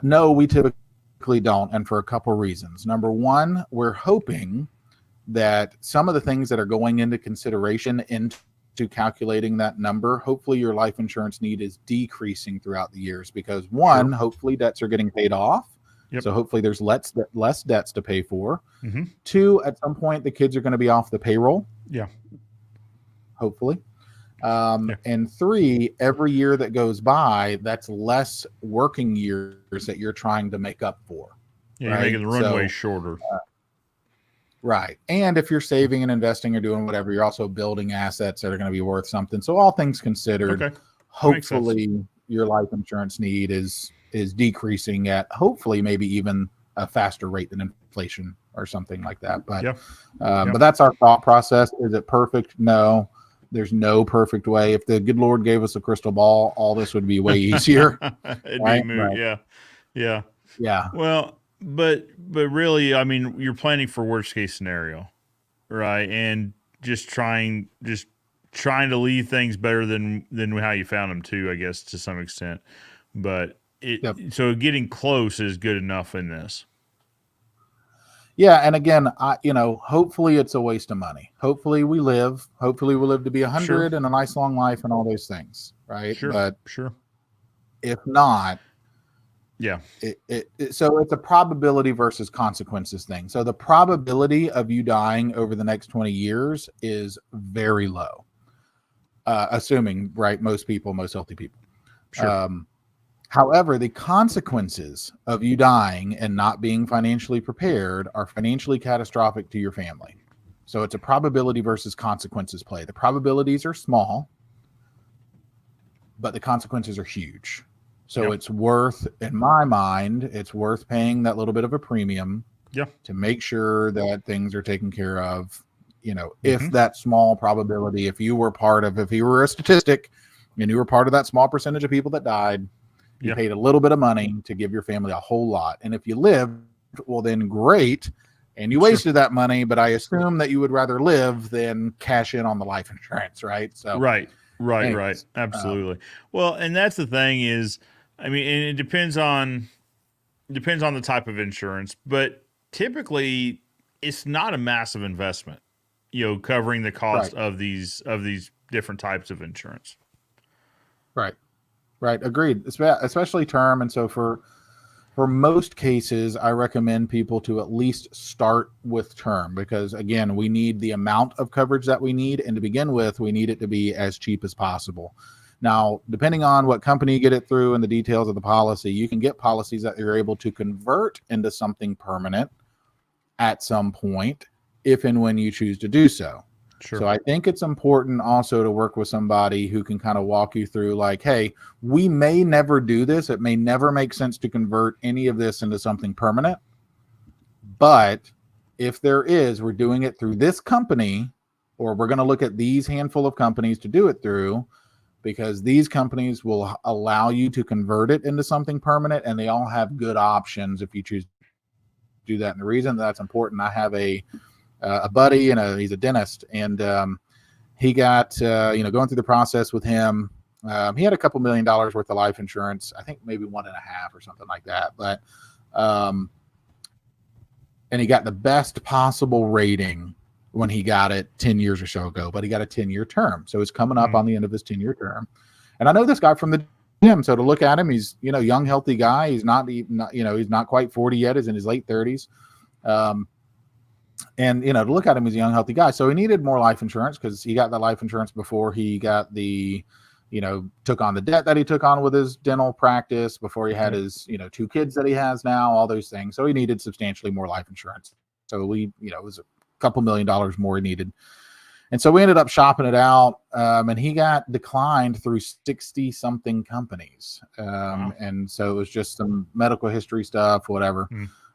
no, we typically don't, and for a couple reasons. Number one, we're hoping that some of the things that are going into consideration into calculating that number, hopefully your life insurance need is decreasing throughout the years because one, hopefully debts are getting paid off. Yep. So hopefully there's less debts to pay for. Mm-hmm. Two, at some point the kids are going to be off the payroll. Yeah. Hopefully. And three, every year that goes by, that's less working years that you're trying to make up for. Yeah, you're making the runway shorter. Right. And if you're saving and investing or doing whatever, you're also building assets that are going to be worth something. So all things considered, hopefully your life insurance need is decreasing at hopefully maybe even a faster rate than inflation or something like that. But but that's our thought process. Is it perfect? No. There's no perfect way. If the good Lord gave us a crystal ball, all this would be way easier. It'd right? be moot. Right. Yeah. Well, but really, I mean, you're planning for worst case scenario, right? And just trying to leave things better than how you found them too, I guess, to some extent. But so getting close is good enough in this. Yeah, and again, hopefully it's a waste of money. Hopefully we live to be 100 and a nice long life and all those things, right? Sure. But sure. If not, so it's a probability versus consequences thing. So the probability of you dying over the next 20 years is very low. Assuming, right, most healthy people. Sure. However, the consequences of you dying and not being financially prepared are financially catastrophic to your family. So it's a probability versus consequences play. The probabilities are small, but the consequences are huge. So it's worth, in my mind, it's worth paying that little bit of a premium to make sure that things are taken care of. If that small probability, if you were a statistic and you were part of that small percentage of people that died, you paid a little bit of money to give your family a whole lot. And if you lived, well, then great. And you wasted that money, but I assume that you would rather live than cash in on the life insurance, right? So Right. Absolutely. Well, and that's the thing is, I mean, and it depends on the type of insurance, but typically it's not a massive investment, covering the cost of these different types of insurance. Right. Agreed. Especially term. And so for most cases, I recommend people to at least start with term because, again, we need the amount of coverage that we need. And to begin with, we need it to be as cheap as possible. Now, depending on what company you get it through and the details of the policy, you can get policies that you're able to convert into something permanent at some point, if and when you choose to do so. Sure. So I think it's important also to work with somebody who can kind of walk you through like, hey, we may never do this. It may never make sense to convert any of this into something permanent. But if there is, we're doing it through this company, or we're going to look at these handful of companies to do it through. because these companies will allow you to convert it into something permanent, and they all have good options if you choose to do that. And the reason that's important, I have a buddy, and he's a dentist, and he got going through the process with him. He had a couple $1 million worth of life insurance, I think maybe 1.5 or something like that, but and he got the best possible rating when he got it 10 years or so ago, but he got a 10-year term. So it's coming up on the end of his 10-year term. And I know this guy from the gym. So to look at him, he's, young, healthy guy. He's not he's not quite 40 yet. He's in his late 30s. And, to look at him, he's a young, healthy guy. So he needed more life insurance because he got that life insurance before he got the, took on the debt that he took on with his dental practice, before he had his, 2 kids that he has now, all those things. So he needed substantially more life insurance. So it was a couple $1 million more he needed. And so we ended up shopping it out, and he got declined through 60 something companies. Wow. And so it was just some medical history stuff, whatever.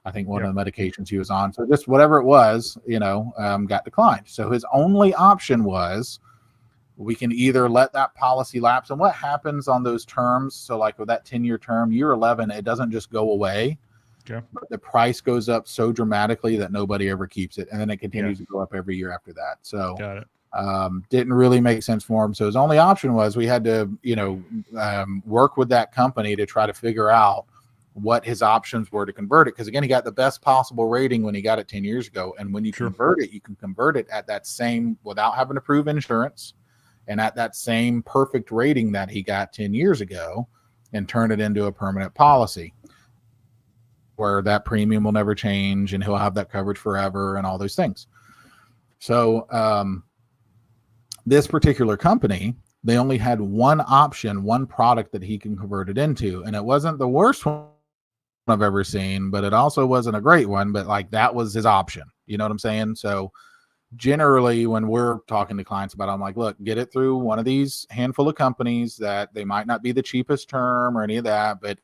I think one of the medications he was on. So just whatever it was, got declined. So his only option was, we can either let that policy lapse. And what happens on those terms? So like with that 10-year term, year 11, it doesn't just go away. Okay. But the price goes up so dramatically that nobody ever keeps it. And then it continues to go up every year after that. So got it. Didn't really make sense for him. So his only option was, we had to, work with that company to try to figure out what his options were to convert it. Because again, he got the best possible rating when he got it 10 years ago. And when you convert it, you can convert it at that same, without having to prove insurance, and at that same perfect rating that he got 10 years ago, and turn it into a permanent policy where that premium will never change and he'll have that coverage forever and all those things. So this particular company, they only had one option, one product that he can convert it into. And it wasn't the worst one I've ever seen, but it also wasn't a great one, but like that was his option. You know what I'm saying? So generally when we're talking to clients about it, I'm like, look, get it through one of these handful of companies that they might not be the cheapest term or any of that, but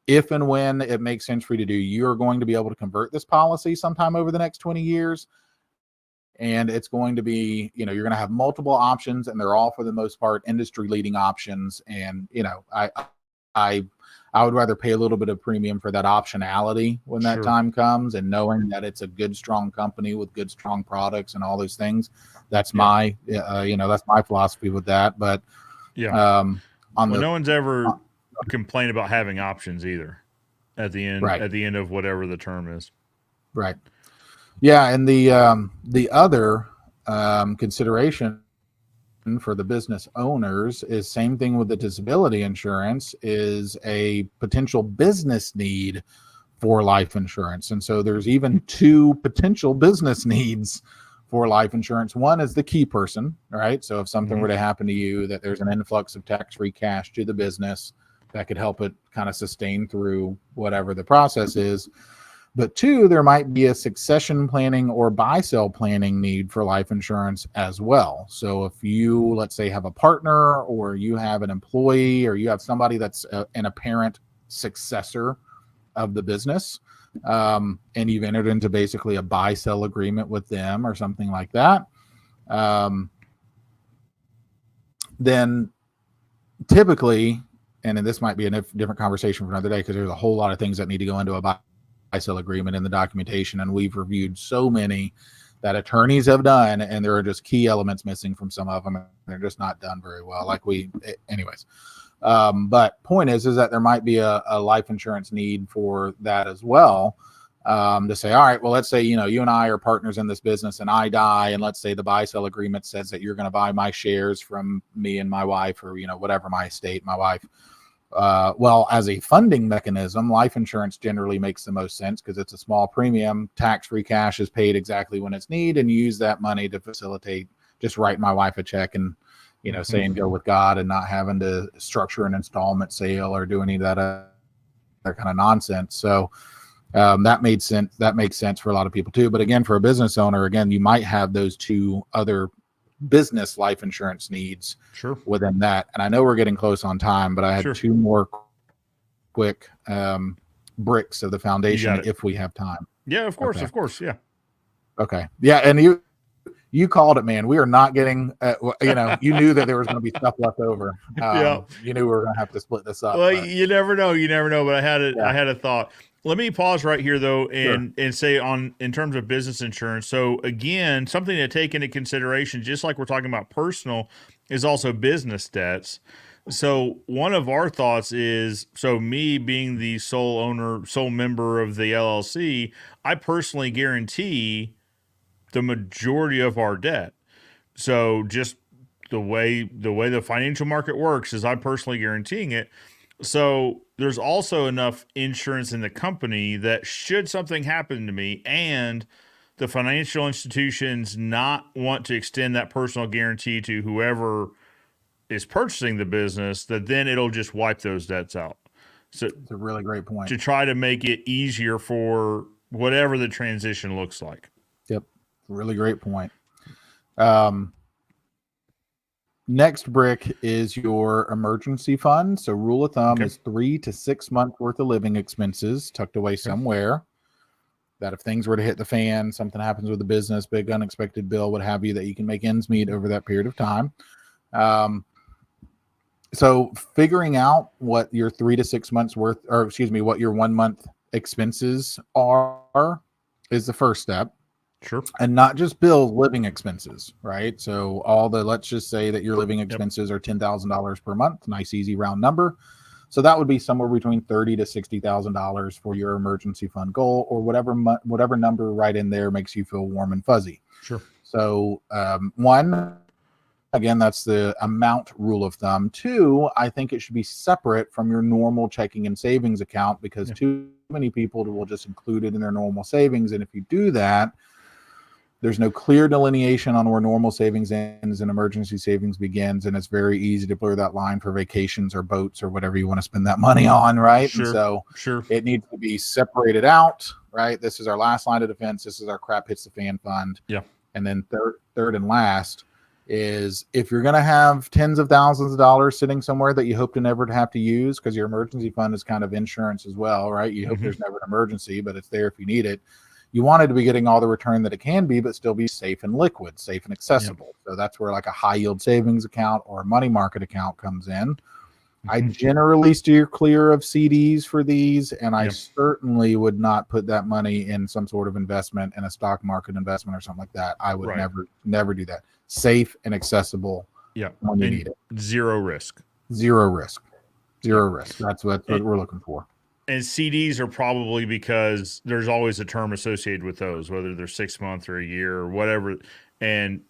if and when it makes sense for you to do, you're going to be able to convert this policy sometime over the next 20 years. And it's going to be, you're going to have multiple options, and they're all, for the most part, industry leading options. And, I would rather pay a little bit of premium for that optionality when that time comes, and knowing that it's a good, strong company with good, strong products and all those things. That's my, that's my philosophy with that. But no one's ever complained about having options either at the end of whatever the term is. Right. Yeah. And the other consideration for the business owners is same thing with the disability insurance, is a potential business need for life insurance. And so there's even 2 potential business needs for life insurance. One is the key person, right? So if something were to happen to you, that there's an influx of tax-free cash to the business that could help it kind of sustain through whatever the process is. But 2, there might be a succession planning or buy-sell planning need for life insurance as well. So if you, let's say, have a partner, or you have an employee, or you have somebody that's an apparent successor of the business, and you've entered into basically a buy-sell agreement with them or something like that, then typically, and then this might be a different conversation for another day, because there's a whole lot of things that need to go into a buy-sell agreement in the documentation, and we've reviewed so many that attorneys have done, and there are just key elements missing from some of them, and they're just not done very well. Anyways. But point is that there might be a life insurance need for that as well. To say, all right, well, let's say, you and I are partners in this business, and I die, and let's say the buy-sell agreement says that you're going to buy my shares from me and my wife, or, whatever, my estate, my wife. Well, as a funding mechanism, life insurance generally makes the most sense, because it's a small premium, tax-free cash is paid exactly when it's needed, and you use that money to facilitate just write my wife a check and, saying go with God, and not having to structure an installment sale or do any of that kind of nonsense. So that made sense. That makes sense for a lot of people too. But again, for a business owner, you might have those 2 other business life insurance needs within that. And I know we're getting close on time, but I had 2 more quick bricks of the foundation if we have time. Yeah, of course. Yeah. Okay. Yeah. And You called it, man. We are not getting, you knew that there was going to be stuff left over. Yeah. You knew we were going to have to split this up. Well, but, you never know. You never know. But Yeah. I had a thought. Let me pause right here though, Sure. and say in terms of business insurance. So again, something to take into consideration, just like we're talking about personal, is also business debts. So one of our thoughts is, so me being the sole member of the LLC, I personally guarantee the majority of our debt. So just the financial market works is I'm personally guaranteeing it. So there's also enough insurance in the company that should something happen to me and the financial institutions not want to extend that personal guarantee to whoever is purchasing the business, that then it'll just wipe those debts out. So it's a really great point. to try to make it easier for whatever the transition looks like. Yep. Really great point. Next brick is your emergency fund. So rule of thumb is 3 to 6 months worth of living expenses tucked away somewhere, that if things were to hit the fan, something happens with the business, big unexpected bill, what have you, that you can make ends meet over that period of time. So figuring out what your 3 to 6 months worth, or excuse me, what your 1 month expenses are is the first step. Sure. And not just bills, living expenses, right? So let's just say that your living expenses are $10,000 per month, nice, easy round number. So that would be somewhere between $30,000 to $60,000 for your emergency fund goal, or whatever number right in there makes you feel warm and fuzzy. Sure. So one, again, that's the amount rule of thumb. Two, I think it should be separate from your normal checking and savings account, because too many people will just include it in their normal savings. And if you do that, there's no clear delineation on where normal savings ends and emergency savings begins, and it's very easy to blur that line for vacations or boats or whatever you want to spend that money on, right? Sure. And so it needs to be separated out, right? This is our last line of defense. This is our crap hits the fan fund. Yeah. And then third and last is, if you're going to have tens of thousands of dollars sitting somewhere that you hope to never have to use, because your emergency fund is kind of insurance as well, right? You hope there's never an emergency, but it's there if you need it. You want it to be getting all the return that it can be, but still be safe and liquid, safe and accessible. So that's where like a high yield savings account or a money market account comes in. I generally steer clear of CDs for these, and I certainly would not put that money in some sort of investment, in a stock market investment or something like that. I would never do that. Safe and accessible when you need it. Zero risk. Zero risk. That's what we're looking for. And CDs are probably, because there's always a term associated with those, whether they're 6 months or a year or whatever. And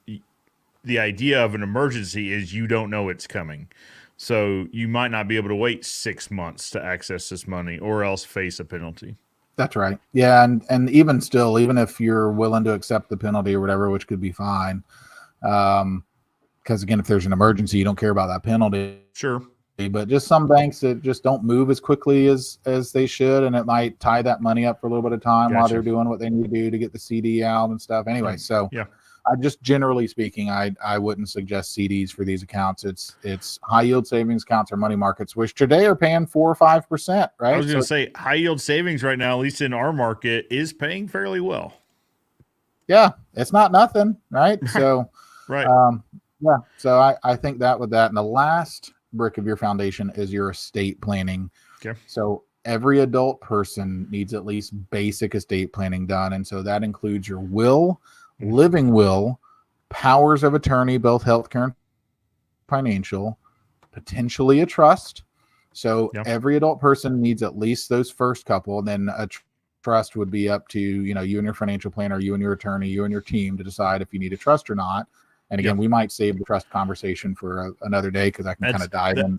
the idea of an emergency is you don't know it's coming. So you might not be able to wait 6 months to access this money, or else face a penalty. That's right. Yeah. And even still, even if you're willing to accept the penalty or whatever, which could be fine. Because again, if there's an emergency, you don't care about that penalty. Sure. But just some banks that just don't move as quickly as they should, and it might tie that money up for a little bit of time while they're doing what they need to do to get the CD out and stuff. Anyway, so I just, generally speaking, I wouldn't suggest CDs for these accounts. It's high yield savings accounts or money markets, which today are paying 4 or 5%, right? I was going to say high yield savings right now, at least in our market, is paying fairly well. Yeah, it's not nothing, right? So So I think that with that, and the last brick of your foundation is your estate planning. Okay. So every adult person needs at least basic estate planning done. And so that includes your will, living will, powers of attorney, both healthcare and financial, potentially a trust. So every adult person needs at least those first couple. And then a trust would be up to, you and your financial planner, you and your attorney, you and your team to decide if you need a trust or not. And again, we might save the trust conversation for another day, because I can kind of dive in.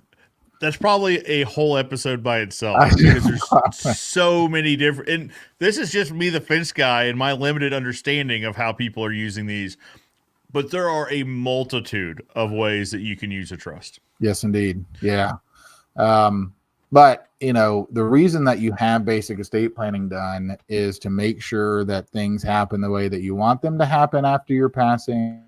That's probably a whole episode by itself, because there's so many different. And this is just me, the fence guy, and my limited understanding of how people are using these. But there are a multitude of ways that you can use a trust. Yes, indeed. Yeah. But, the reason that you have basic estate planning done is to make sure that things happen the way that you want them to happen after your passing.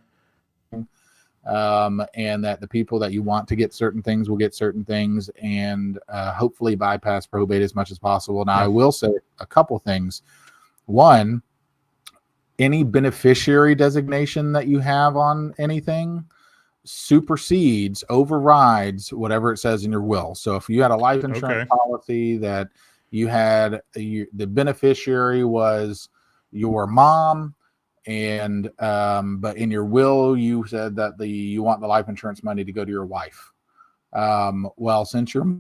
And that the people that you want to get certain things will get certain things, and hopefully bypass probate as much as possible. Now, I will say a couple things. One, any beneficiary designation that you have on anything supersedes, overrides whatever it says in your will. So if you had a life insurance policy that you had, the beneficiary was your mom, and but in your will you said that you want the life insurance money to go to your wife. Well, since your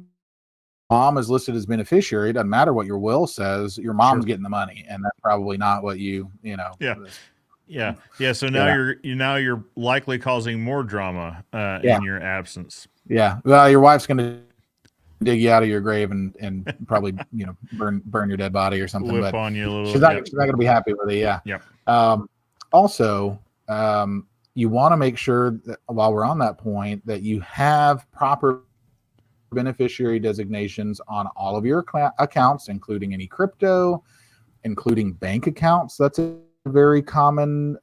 mom is listed as beneficiary, it doesn't matter what your will says, your mom's getting the money, and that's probably not what you know. Yeah. So now you're likely causing more drama in your absence. Yeah. Well, your wife's going to dig you out of your grave and probably burn your dead body or something. Whip but on you a little. She's not going to be happy with it. Yeah. Yep. Also, you want to make sure that while we're on that point, that you have proper beneficiary designations on all of your accounts, including any crypto, including bank accounts. That's a very commonly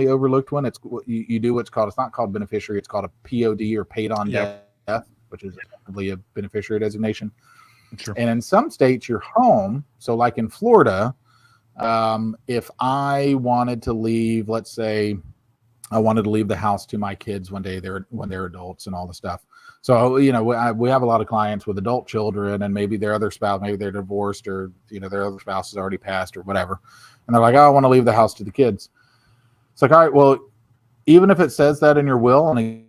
overlooked one. It's you do what's called, it's not called beneficiary, it's called a POD, or paid on death, which is effectively a beneficiary designation. Sure. And in some states, your home, so like in Florida, if I wanted to leave, let's say I wanted to leave the house to my kids one day when they're adults and all the stuff. So, we have a lot of clients with adult children, and maybe their other spouse, maybe they're divorced, or, their other spouse has already passed or whatever. And they're like, oh, I want to leave the house to the kids. It's like, all right, well, even if it says that in your will, and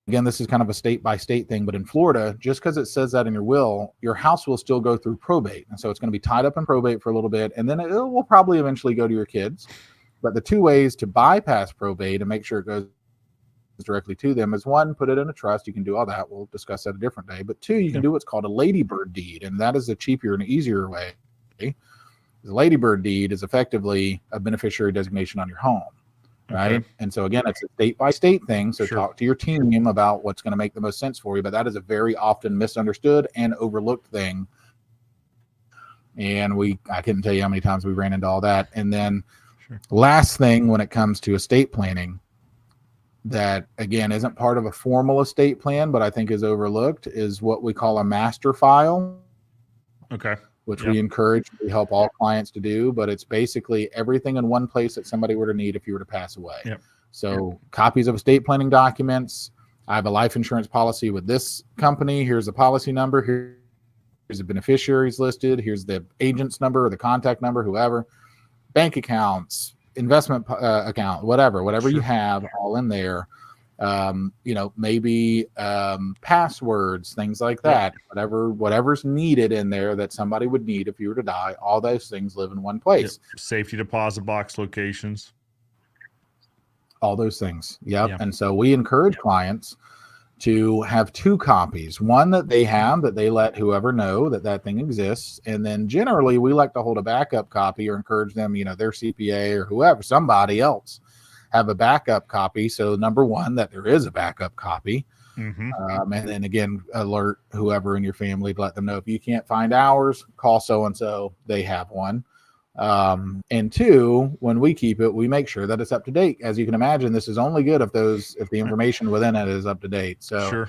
again, this is kind of a state by state thing, but in Florida, just because it says that in your will, your house will still go through probate. And so it's going to be tied up in probate for a little bit, and then it will probably eventually go to your kids. But the two ways to bypass probate and make sure it goes directly to them is, one, put it in a trust. You can do all that. We'll discuss that a different day. But two, you can do what's called a ladybird deed, and that is a cheaper and easier way. The ladybird deed is effectively a beneficiary designation on your home, right? And so again, it's a state by state thing. So talk to your team about what's going to make the most sense for you. But that is a very often misunderstood and overlooked thing. And I couldn't tell you how many times we ran into all that. And then last thing, when it comes to estate planning, that again isn't part of a formal estate plan, but I think is overlooked, is what we call a master file. Which we help all clients to do, but it's basically everything in one place that somebody were to need if you were to pass away. So copies of estate planning documents. I have a life insurance policy with this company. Here's the policy number. Here's the beneficiaries listed. Here's the agent's number or the contact number, whoever. Bank accounts, investment account, whatever you have, all in there. Maybe passwords, things like that. Whatever's needed in there that somebody would need if you were to die. All those things live in one place. Safety deposit box locations. All those things. And so we encourage clients to have two copies, one that they have, that they let whoever know that thing exists. And then generally we like to hold a backup copy, or encourage them, their CPA or whoever, somebody else, have a backup copy. So number one, that there is a backup copy. And then again, alert whoever in your family to let them know, if you can't find ours, call so-and-so, they have one. And two, when we keep it, we make sure that it's up to date. As you can imagine, this is only good if the information within it is up to date. So,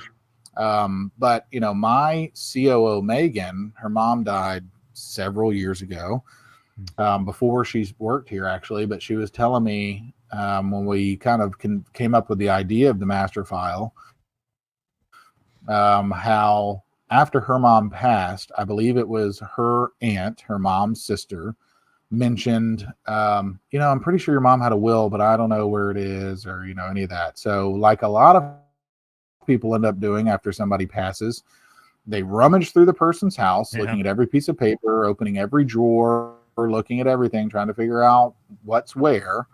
but my COO, Megan, her mom died several years ago, before she's worked here actually, but she was telling me, when we kind of came up with the idea of the master file, how after her mom passed, I believe it was her aunt, her mom's sister, mentioned, I'm pretty sure your mom had a will, but I don't know where it is, or, any of that. So like a lot of people end up doing after somebody passes, they rummage through the person's house, looking at every piece of paper, opening every drawer, looking at everything, trying to figure out what's where.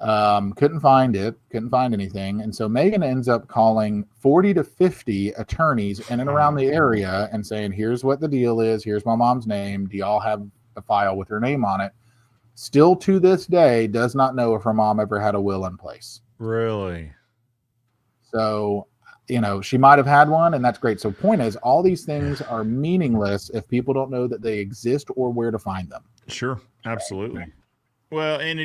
Couldn't find anything. And so Megan ends up calling 40 to 50 attorneys in and around the area and saying, here's what the deal is. Here's my mom's name. Do y'all have a file with her name on it? Still to this day does not know if her mom ever had a will in place. Really? So, she might have had one, and that's great. So point is, all these things are meaningless if people don't know that they exist or where to find them. Sure. Absolutely. Well, and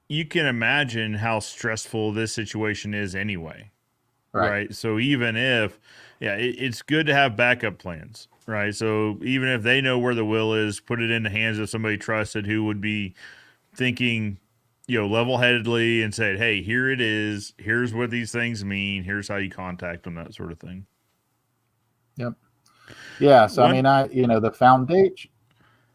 you can imagine how stressful this situation is anyway. Right. So even if, it's good to have backup plans, right? So even if they know where the will is, put it in the hands of somebody trusted who would be thinking, level-headedly and said, hey, here it is. Here's what these things mean. Here's how you contact them, that sort of thing. Yep. Yeah. So, One, the foundation.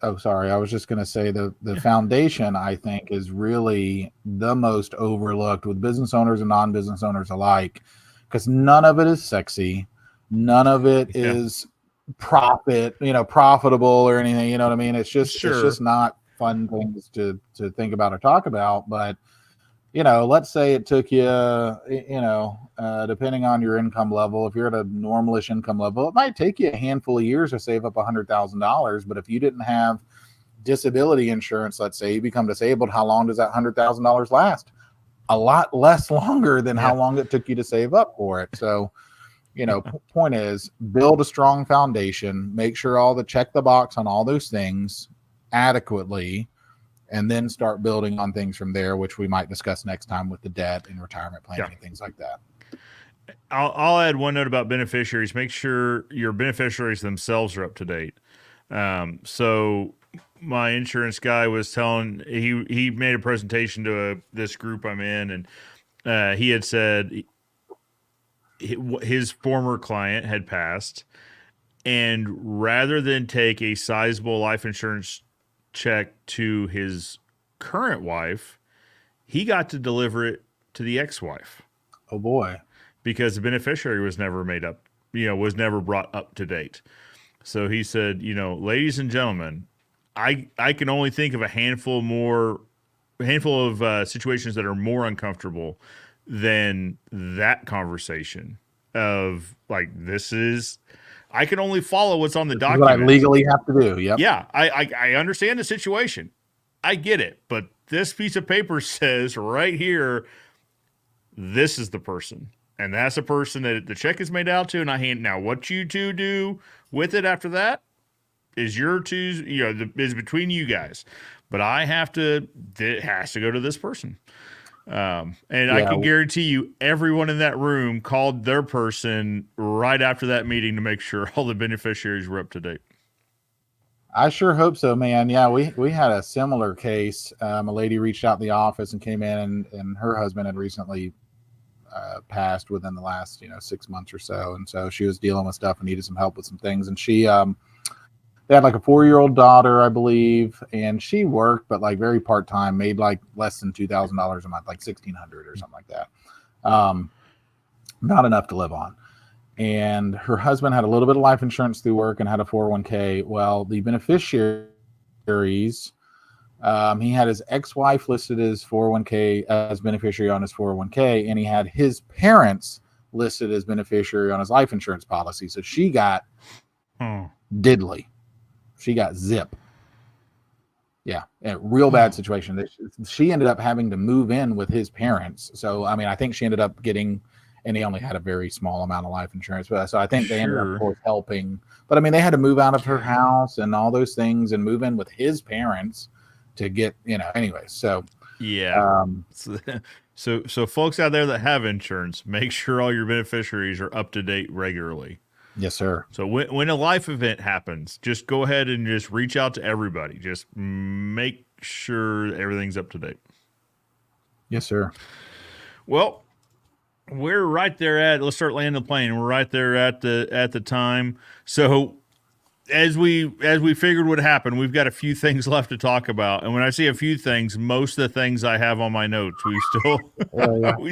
Oh, sorry. I was just going to say the foundation, I think, is really the most overlooked with business owners and non-business owners alike, because none of it is sexy. None of it is profitable or anything. You know what I mean? It's just not fun things to think about or talk about. But, let's say it took you, depending on your income level, if you're at a normalish income level, it might take you a handful of years to save up $100,000. But if you didn't have disability insurance, let's say you become disabled, how long does that $100,000 last? A lot less longer than how long it took you to save up for it. So, point is, build a strong foundation, make sure check the box on all those things adequately, and then start building on things from there, which we might discuss next time with the debt and retirement planning and things like that. I'll add one note about beneficiaries. Make sure your beneficiaries themselves are up to date. So my insurance guy was telling, he made a presentation to this group I'm in, and he had said his former client had passed, and rather than take a sizable life insurance check to his current wife, he got to deliver it to the ex-wife. Oh boy. Because the beneficiary was never made up, was never brought up to date. So he said, ladies and gentlemen, I can only think of a handful of situations that are more uncomfortable than that conversation of like, I can only follow what's on the document. What I legally have to do. Yep. Yeah, I understand the situation. I get it. But this piece of paper says right here, this is the person. And that's the person that the check is made out to. And now what you two do with it after that is is between you guys. But it has to go to this person. And I can guarantee you everyone in that room called their person right after that meeting to make sure all the beneficiaries were up to date. I sure hope so, man. Yeah, we had a similar case. A lady reached out in the office and came in, and her husband had recently passed within the last 6 months or so, and so she was dealing with stuff and needed some help with some things. And she they had like a 4-year-old daughter, I believe, and she worked, but like very part-time, made like less than $2,000 a month, like $1,600 or something like that. Not enough to live on. And her husband had a little bit of life insurance through work and had a 401k. Well, the beneficiaries, he had his ex-wife listed as 401k as beneficiary on his 401k, and he had his parents listed as beneficiary on his life insurance policy. So she got diddly. She got zip. Yeah, a real bad situation. She ended up having to move in with his parents. So, I think she ended up getting, and he only had a very small amount of life insurance. But so I think they ended up, of course, helping. But they had to move out of her house and all those things and move in with his parents to get, anyway. So, yeah. So folks out there that have insurance, make sure all your beneficiaries are up to date regularly. Yes, sir. So when a life event happens, just go ahead and just reach out to everybody. Just make sure everything's up to date. Yes, sir. Well, we're right there let's start landing the plane. We're right there at the time. So as we figured would happen, we've got a few things left to talk about. And when I say a few things, most of the things I have on my notes, we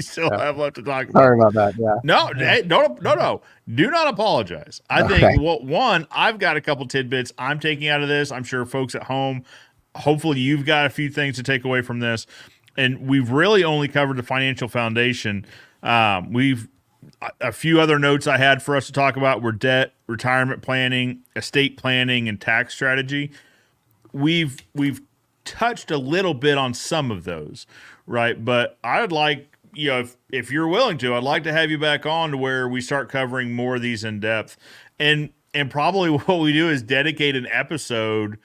still have left to talk about. Sorry about that. Yeah. No, hey, no. Do not apologize. I think, one, I've got a couple tidbits I'm taking out of this. I'm sure folks at home, hopefully you've got a few things to take away from this. And we've really only covered the financial foundation. A few other notes I had for us to talk about were debt, retirement planning, estate planning, and tax strategy. We've touched a little bit on some of those, right? But I'd like, if you're willing to, I'd like to have you back on to where we start covering more of these in depth. And probably what we do is dedicate an episode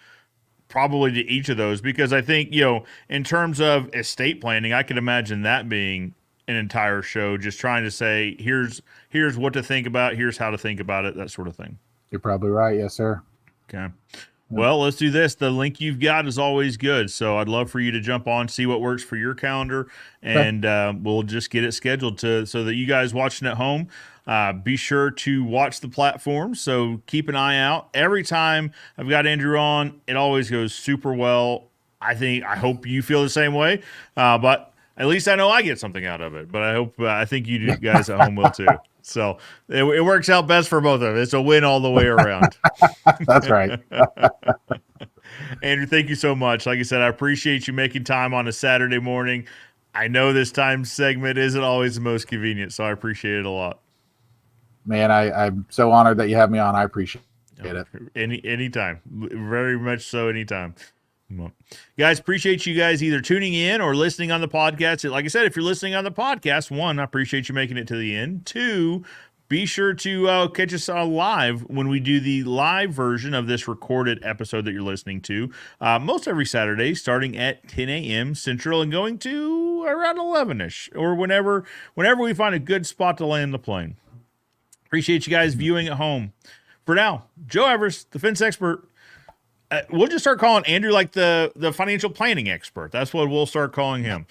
probably to each of those, because I think, in terms of estate planning, I could imagine that being an entire show, just trying to say, here's what to think about, here's how to think about it, that sort of thing. You're probably right. Yes, sir. Okay. Well, let's do this. The link you've got is always good. So I'd love for you to jump on, see what works for your calendar, and we'll just get it scheduled so that you guys watching at home, be sure to watch the platform. So keep an eye out. Every time I've got Andrew on, it always goes super well. I hope you feel the same way. But at least I know I get something out of it. But I think you guys at home will too. So it works out best for both of us. It's a win all the way around. That's right. Andrew, thank you so much. Like I said, I appreciate you making time on a Saturday morning. I know this time segment isn't always the most convenient, so I appreciate it a lot. Man, I'm so honored that you have me on. I appreciate it. Anytime. Very much so, anytime. Well, guys, appreciate you guys either tuning in or listening on the podcast. Like I said, if you're listening on the podcast, one, I appreciate you making it to the end. Two, be sure to catch us live when we do the live version of this recorded episode that you're listening to, most every Saturday, starting at 10 a.m. Central and going to around 11-ish, or whenever we find a good spot to land the plane. Appreciate you guys viewing at home. For now, Joe Everest, the fence expert. We'll just start calling Andrew like the financial planning expert. That's what we'll start calling him.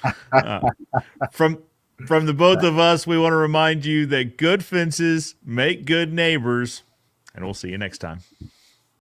From the both of us, we want to remind you that good fences make good neighbors, and we'll see you next time.